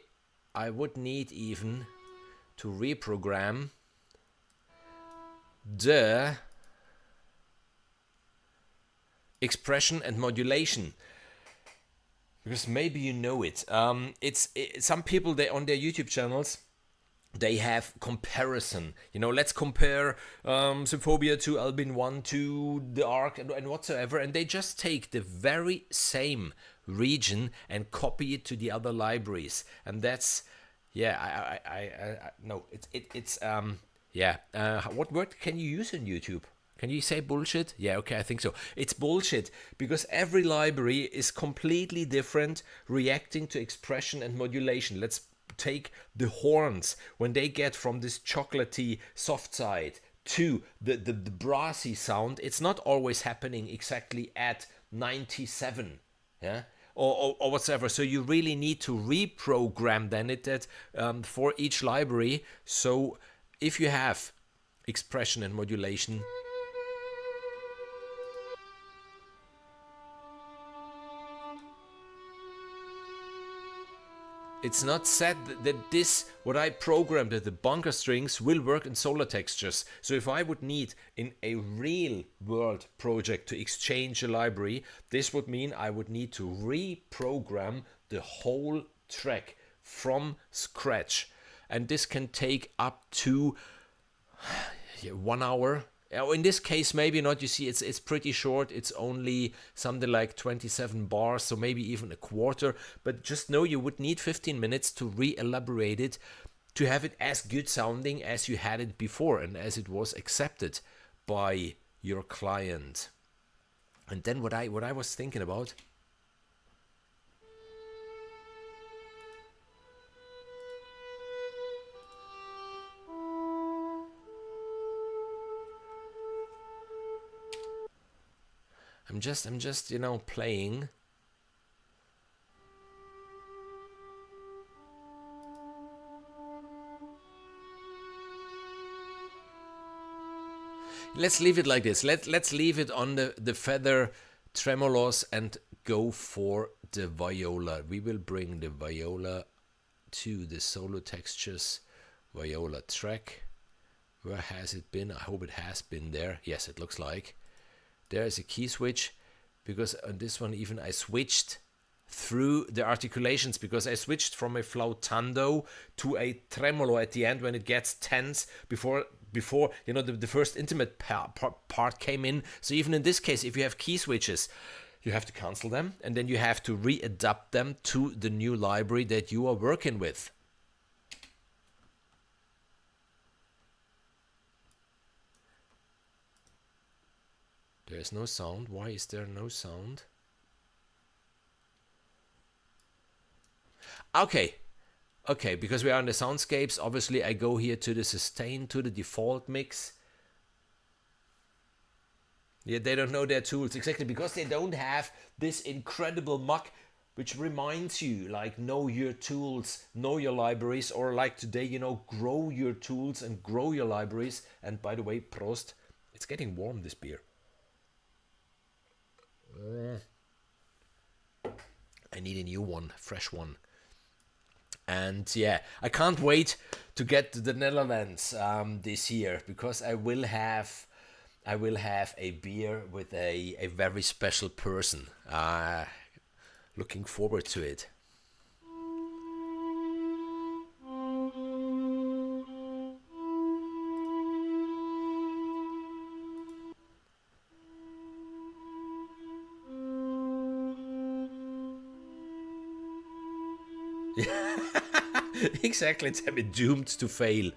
I would need even to reprogram the expression and modulation, because maybe you know it. Some people, they on their YouTube channels, they have comparison. You know, let's compare Symphobia to Albin 1 to the Arc and whatsoever, and they just take the very same region and copy it to the other libraries, and that's no, it's what word can you use in YouTube? Can you say bullshit? Yeah, okay, I think so. It's bullshit, because every library is completely different, reacting to expression and modulation. Let's take the horns. When they get from this chocolatey soft side to the brassy sound, it's not always happening exactly at 97, yeah, or whatsoever. So you really need to reprogram then it for each library. So if you have expression and modulation, it's not said that this, what I programmed, that the bunker strings will work in solar textures. So if I would need in a real world project to exchange a library, this would mean I would need to reprogram the whole track from scratch. And this can take up to 1 hour. In this case, maybe not. You see, it's pretty short. It's only something like 27 bars, so maybe even a quarter. But just know you would need 15 minutes to re-elaborate it, to have it as good sounding as you had it before and as it was accepted by your client. And then what I was thinking about, I'm just you know, playing. Let's leave it like this. Let's leave it on the feather tremolos and go for the viola. We will bring the viola to the solo textures viola track. Where has it been? I hope it has been there. Yes, it looks like. There is a key switch, because on this one even I switched through the articulations, because I switched from a flautando to a tremolo at the end when it gets tense before you know the first intimate part came in. So even in this case, if you have key switches, you have to cancel them and then you have to readapt them to the new library that you are working with. There is no sound. Why is there no sound? Okay, because we are on the soundscapes, obviously I go here to the sustain, to the default mix. Yeah, they don't know their tools, exactly, because they don't have this incredible muck which reminds you, like, know your tools, know your libraries, or like today, you know, grow your tools and grow your libraries. And by the way, Prost, it's getting warm, this beer. I need a new one, fresh one. And yeah, I can't wait to get to the Netherlands this year, because I will have a beer with a very special person. Looking forward to it. Exactly, it's doomed to fail.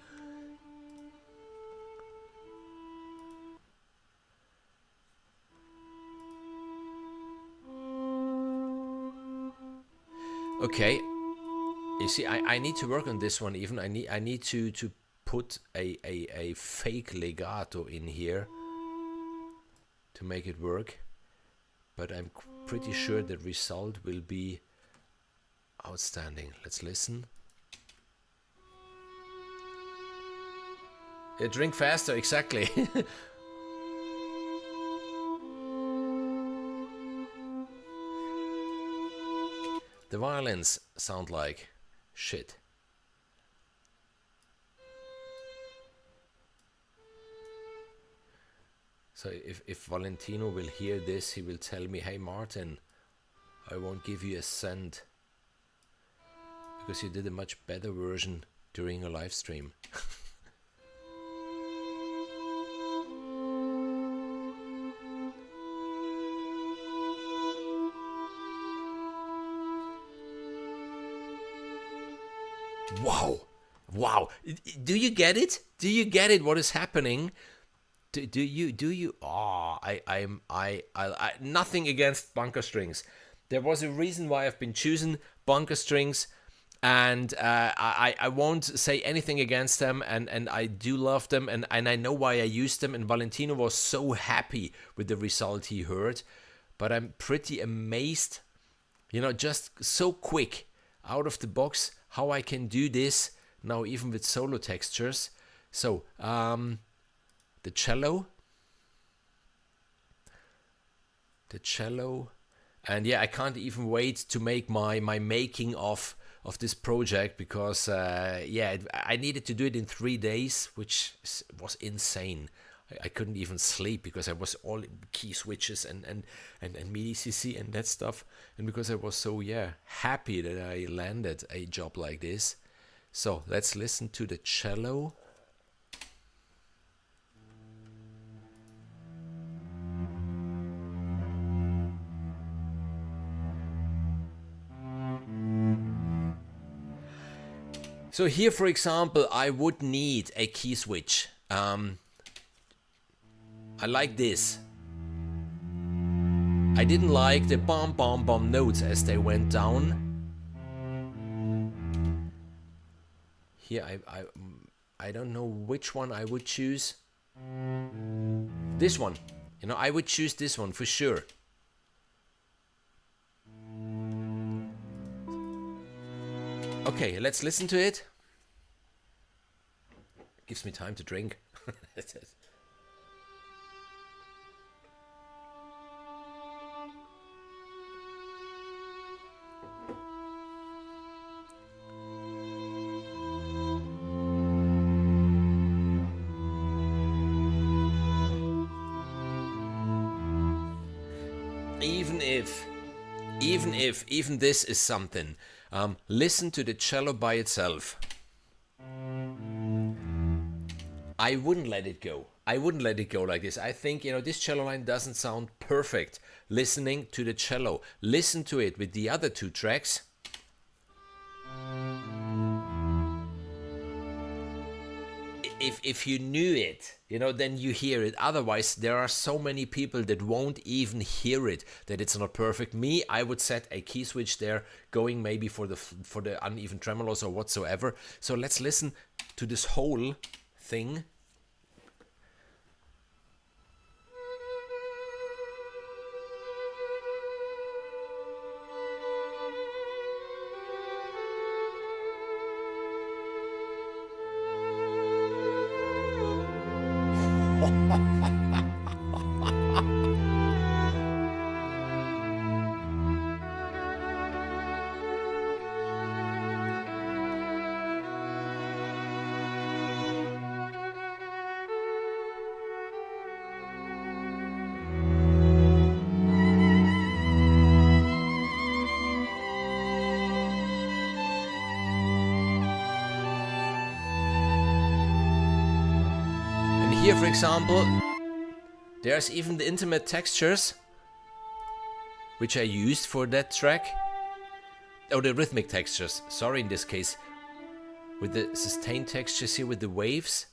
Okay, you see, I need to work on this one. Even I need to put a fake legato in here to make it work. But I'm pretty sure the result will be outstanding. Let's listen. Drink faster, exactly. The violins sound like shit. So if Valentino will hear this, he will tell me, hey Martin, I won't give you a cent because you did a much better version during a live stream. Wow. Wow. Do you get it? Do you get it? What is happening? Do you? Oh, I nothing against bunker strings. There was a reason why I've been choosing bunker strings, and I won't say anything against them, and I do love them, and I know why I used them. And Valentino was so happy with the result he heard, but I'm pretty amazed, just so quick out of the box how I can do this now, even with solo textures. So the cello, and yeah, I can't even wait to make my making of this project, because I needed to do it in 3 days, which was insane. I couldn't even sleep because I was all key switches and MIDI CC and that stuff, and because I was so happy that I landed a job like this. So let's listen to the cello. So here, for example, I would need a key switch. I like this. I didn't like the bom bom bom notes as they went down. Here I don't know which one I would choose. This one. I would choose this one for sure. Okay, let's listen to it. Gives me time to drink. Even this is something. Listen to the cello by itself. I wouldn't let it go. I wouldn't let it go like this. I think, this cello line doesn't sound perfect. Listening to the cello. Listen to it with the other 2 tracks. If you knew it, then you hear it. Otherwise, there are so many people that won't even hear it, that it's not perfect. Me, I would set a key switch there, going maybe for the uneven tremolos or whatsoever. So let's listen to this whole thing. Here, for example, there's even the intimate textures, which I used for that track. Oh, the rhythmic textures, sorry, in this case. With the sustained textures here with the waves.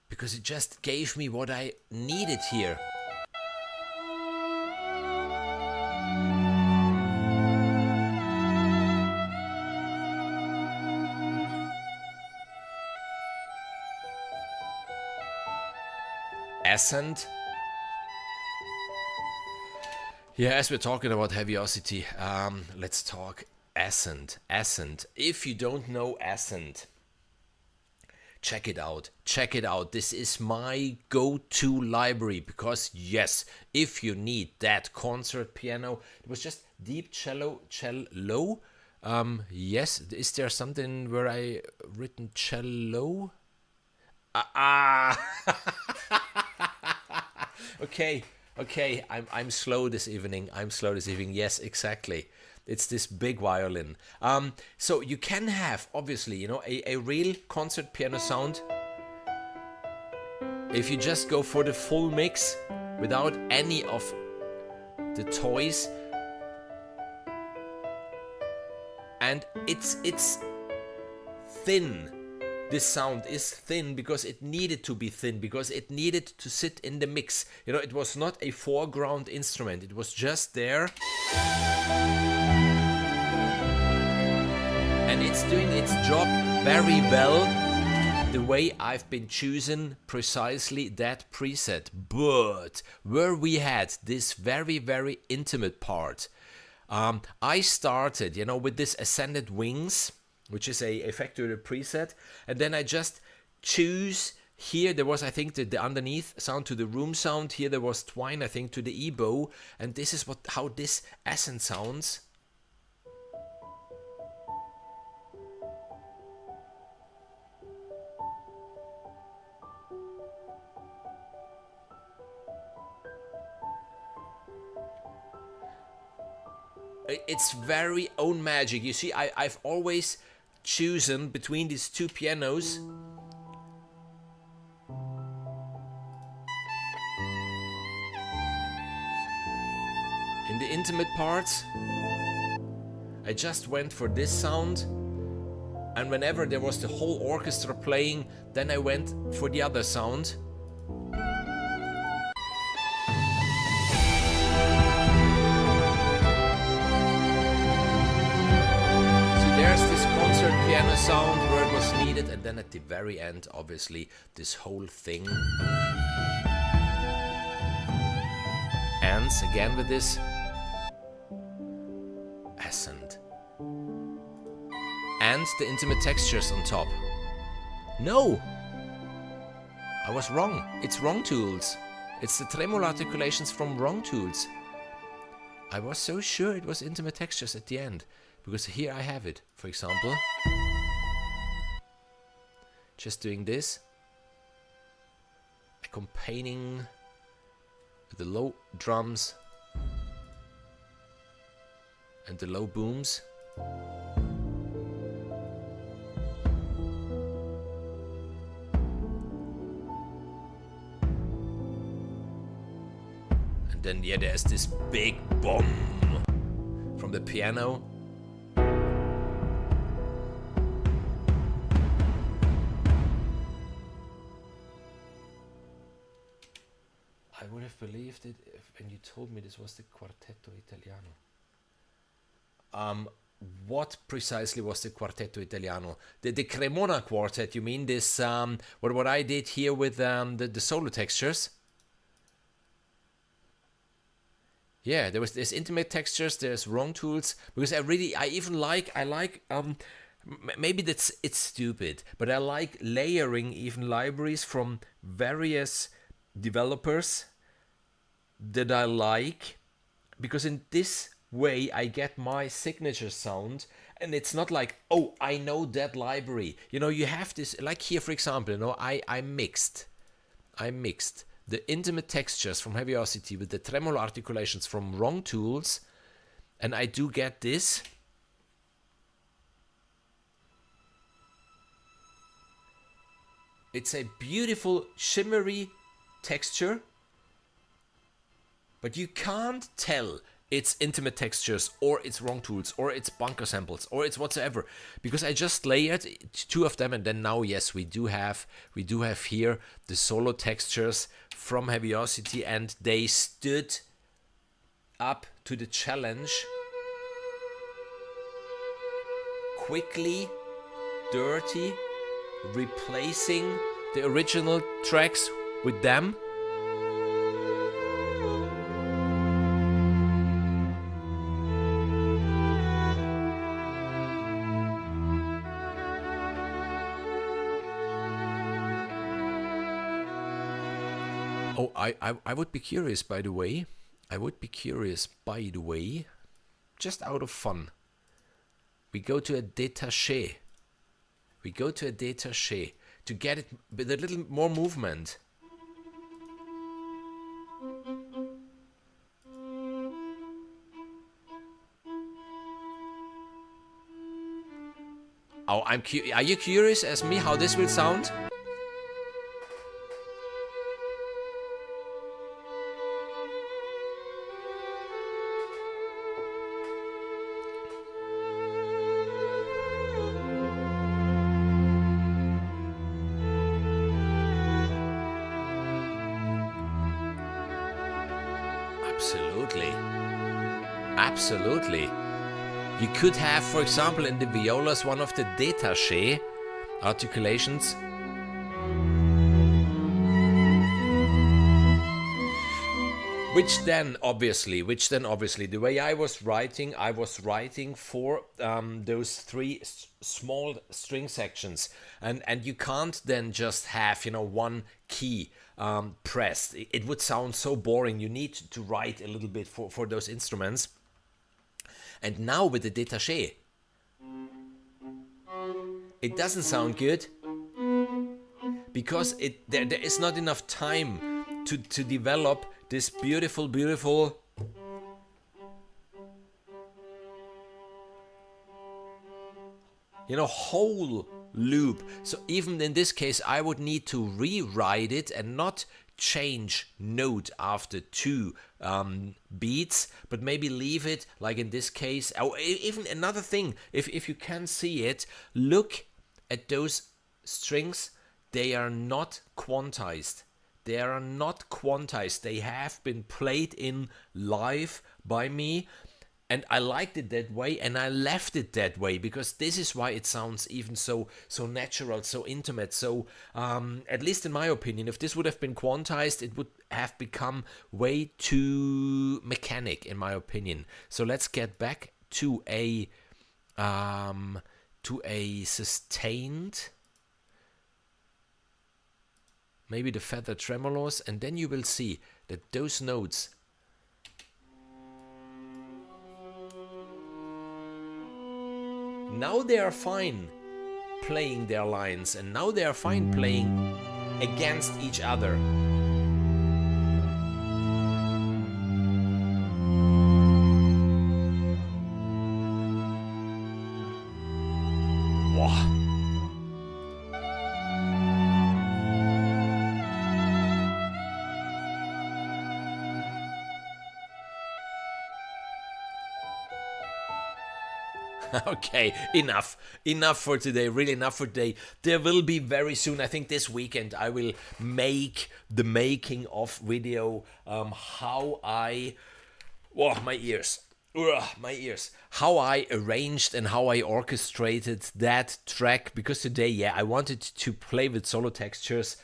Because it just gave me what I needed here. Ascent. Yeah, as we're talking about Heavyocity, let's talk Ascent. Ascent. If you don't know Ascent, check it out. Check it out. This is my go-to library, because yes, if you need that concert piano, it was just deep cello. Yes, is there something where I written cello? Okay, okay. I'm slow this evening. I'm slow this evening. Yes, exactly. It's this big violin. So you can have, obviously, you know, a real concert piano sound if you just go for the full mix without any of the toys. And it's thin. This sound is thin because it needed to be thin, because it needed to sit in the mix. You know, it was not a foreground instrument. It was just there. And it's doing its job very well, the way I've been choosing precisely that preset. But where we had this very, very intimate part, I started, you know, with this ascended wings, which is a factory preset, and then I just choose. Here there was, I think, the underneath sound to the room sound. Here there was twine, I think, to the E-bow, and this is how this ascent sounds. It's very own magic. You see, I've always chosen between these two pianos. In the intimate parts, I just went for this sound, and whenever there was the whole orchestra playing, then I went for the other sound. Piano sound where it was needed, and then at the very end, obviously, this whole thing ends again with this ascent and the intimate textures on top. No, I was wrong. It's wrong tools. It's the tremolo articulations from wrong tools. I was so sure it was intimate textures at the end, because here I have it, for example. Just doing this, accompanying the low drums and the low booms. And then, yeah, there's this big bomb from the piano. I would have believed it when you told me this was the Quartetto Italiano. What precisely was the Quartetto Italiano? The Cremona Quartet, you mean this, what I did here with the solo textures? Yeah, there was this intimate textures, there's wrong tools, because I like, maybe it's stupid, but I like layering even libraries from various developers that I like, because in this way I get my signature sound, and it's not like, oh, I know that library. You know, you have this, like here, for example, you know, I mixed the intimate textures from Heavyocity with the tremolo articulations from wrong tools, and I do get this. It's a beautiful shimmery texture, but you can't tell it's intimate textures or it's wrong tools or it's bunker samples or it's whatsoever, because I just layered two of them, and then now, yes, we do have here the solo textures from Heavyocity, and they stood up to the challenge. Quickly, dirty, replacing the original tracks with them. Oh, I would be curious, by the way. Just out of fun. We go to a détaché. To get it with a little more movement. Oh, are you curious as me how this will sound? Absolutely. Absolutely. You could have, for example, in the violas, one of the détaché articulations. Which then obviously, the way I was writing for those three small string sections, and you can't then just have one key pressed. It would sound so boring. You need to write a little bit for those instruments. And now with the détaché, it doesn't sound good because there is not enough time to develop this beautiful whole loop. So even in this case, I would need to rewrite it and not change note after two beats, but maybe leave it like in this case. Or even another thing, if you can see it, look at those strings. They are not quantized. They are not quantized. They have been played in live by me, and I liked it that way, and I left it that way because this is why it sounds even so natural, so intimate. So at least in my opinion, if this would have been quantized, it would have become way too mechanic, in my opinion. So let's get back to a sustained. Maybe the feather tremolos, and then you will see that those notes now they are fine playing their lines, and now they are fine playing against each other. Wow. Okay, enough for today, really enough for today. There will be very soon, I think this weekend, I will make the making of video, how I, my ears, how I arranged and how I orchestrated that track, because today, I wanted to play with solo textures,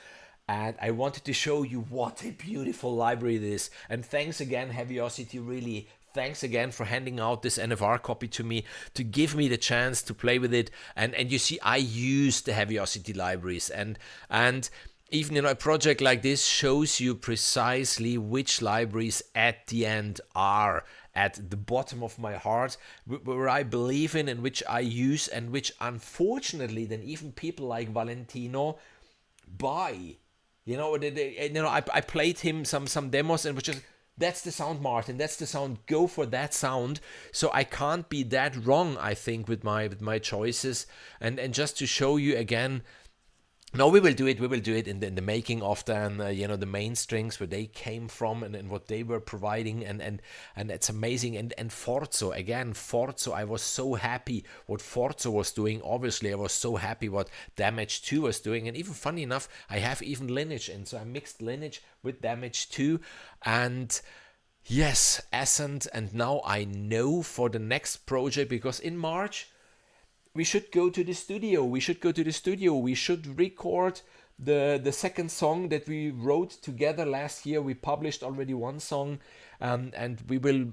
and I wanted to show you what a beautiful library it is. And thanks again, Heavyocity, really. Thanks again for handing out this NFR copy to me, to give me the chance to play with it. And you see, I use the Heavyocity libraries, and even a project like this shows you precisely which libraries at the end are at the bottom of my heart, where I believe in and which I use, and which unfortunately then even people like Valentino buy. I played him some demos, and which is, that's the sound, Martin. That's the sound. Go for that sound. So I can't be that wrong, I think, with my choices. And just to show you again, no, we will do it. We will do it in the making of the main strings, where they came from, and what they were providing, and it's amazing. And Forzo again, I was so happy what Forzo was doing. Obviously, I was so happy what Damage 2 was doing, and even funny enough, I have even Lineage, and so I mixed Lineage with Damage 2, and yes, Ascent. And now I know for the next project, because in March we should go to the studio. We should record the second song that we wrote together last year. We published already one song, and we will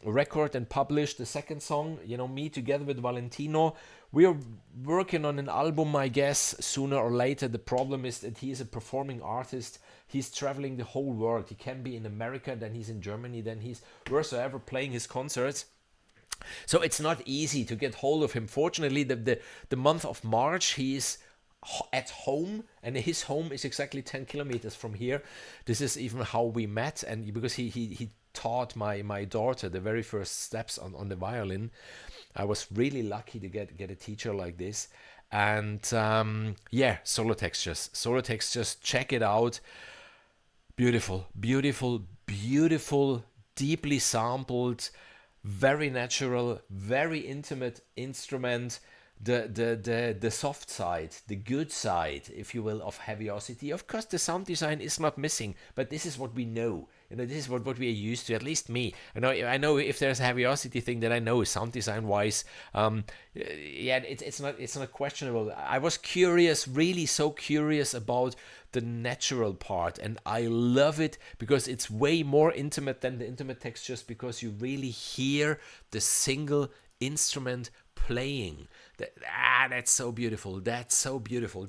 record and publish the second song, me together with Valentino. We are working on an album, I guess, sooner or later. The problem is that he is a performing artist. He's traveling the whole world. He can be in America, then he's in Germany, then he's wheresoever playing his concerts. So it's not easy to get hold of him. Fortunately, the month of March, he is at home, and his home is exactly 10 kilometers from here. This is even how we met, and because he taught my daughter the very first steps on the violin. I was really lucky to get a teacher like this. And yeah, solo textures, check it out. Beautiful, beautiful, beautiful, deeply sampled, very natural, very intimate instrument. The soft side, the good side, if you will, of Heavyocity. Of course, the sound design is not missing, but this is what we know. This is what we are used to. At least me. I know if there's a Heavyocity thing that I know is sound design wise. Yeah, it's not questionable. I was curious, really so curious about the natural part, and I love it because it's way more intimate than the intimate textures, because you really hear the single instrument playing. That's so beautiful. That's so beautiful.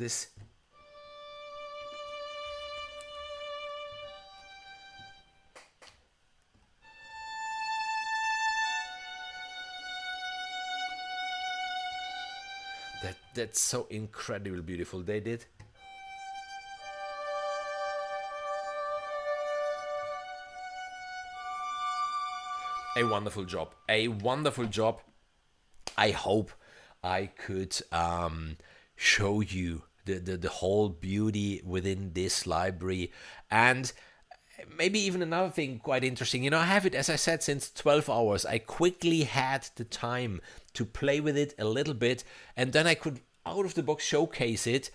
That's so incredibly beautiful. They did a wonderful job. A wonderful job. I hope I could show you the whole beauty within this library. And maybe even another thing quite interesting. I have it, as I said, since 12 hours. I quickly had the time to play with it a little bit, and then I could, out of the box, showcase it.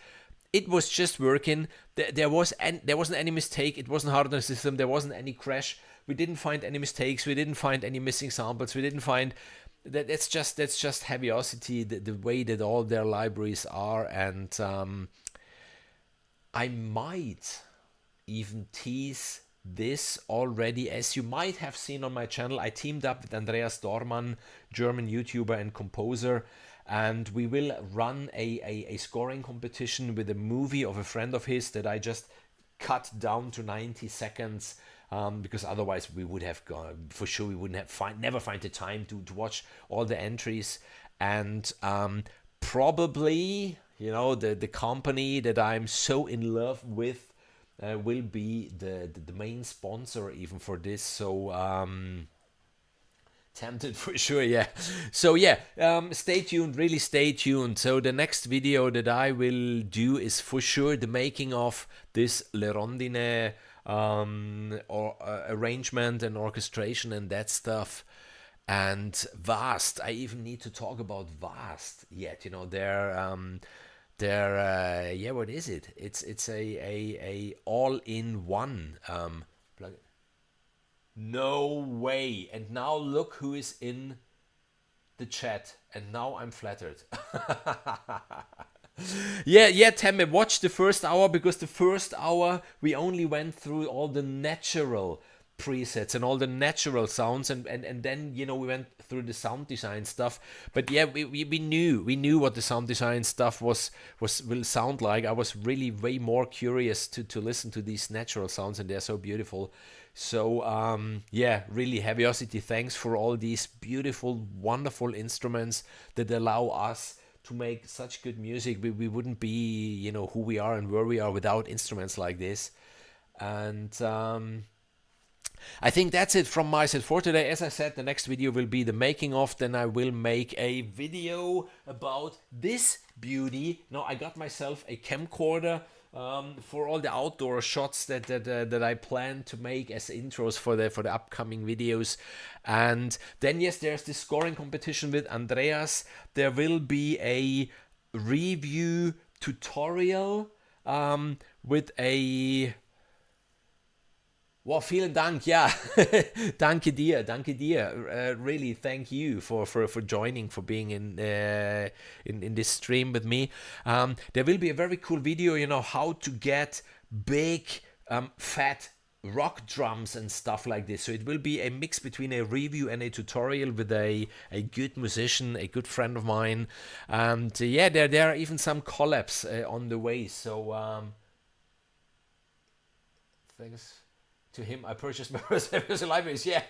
It was just working. There wasn't any mistake. It wasn't hard on the system. There wasn't any crash. We didn't find any mistakes. We didn't find any missing samples. We didn't find that. That's just Heavyocity, the way that all their libraries are. And I might even tease this already. As you might have seen on my channel, I teamed up with Andreas Dormann, German YouTuber and composer, and we will run a scoring competition with a movie of a friend of his that I just cut down to 90 seconds, because otherwise we would have gone, for sure we wouldn't have never find the time to watch all the entries. And probably, the company that I'm so in love with will be the main sponsor even for this. So tempted for sure, yeah. So yeah, stay tuned, really stay tuned. So the next video that I will do is for sure the making of this Le Rondine or arrangement and orchestration and that stuff. And Vast, I even need to talk about Vast yet. They're yeah, what is it? It's a all-in-one plug. No way. And now look who is in the chat, and now I'm flattered. Yeah, Temme, watch the first hour, because the first hour we only went through all the natural presets and all the natural sounds, and then we went through the sound design stuff. But yeah, we knew what the sound design stuff will sound like. I was really way more curious to listen to these natural sounds, and they're so beautiful. So yeah, really, Heavyocity, thanks for all these beautiful, wonderful instruments that allow us to make such good music. We wouldn't be who we are and where we are without instruments like this. And I think that's it from my side for today. As I said, the next video will be the making of. Then I will make a video about this beauty. Now I got myself a camcorder for all the outdoor shots that I plan to make as intros for the upcoming videos. And then yes, there's this scoring competition with Andreas. There will be a review tutorial with a... Well, vielen Dank, ja. Danke dir. Really, thank you for joining, for being in this stream with me. There will be a very cool video, how to get big, fat rock drums and stuff like this. So it will be a mix between a review and a tutorial with a good musician, a good friend of mine. And yeah, there are even some collabs on the way. So thanks to him, I purchased my first Heavyocity libraries. Yeah.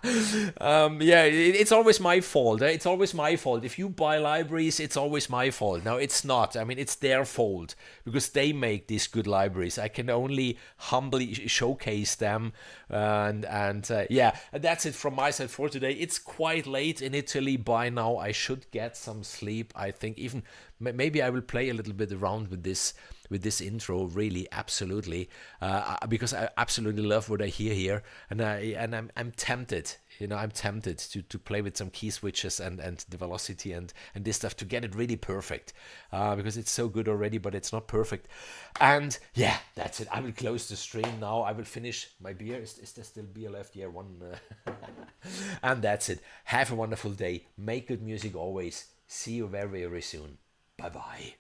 Yeah, it's always my fault. It's always my fault. If you buy libraries, it's always my fault. No, it's not. I mean, it's their fault because they make these good libraries. I can only humbly showcase them. Yeah, and that's it from my side for today. It's quite late in Italy by now. I should get some sleep. I think even maybe I will play a little bit around with this intro, really, absolutely, because I absolutely love what I hear here, and I'm tempted, I'm tempted to play with some key switches and the velocity and this stuff to get it really perfect, because it's so good already, but it's not perfect. And yeah, that's it. I will close the stream now. I will finish my beer. Is there still beer left? Yeah, one. And that's it. Have a wonderful day. Make good music always. See you very, very soon. Bye bye.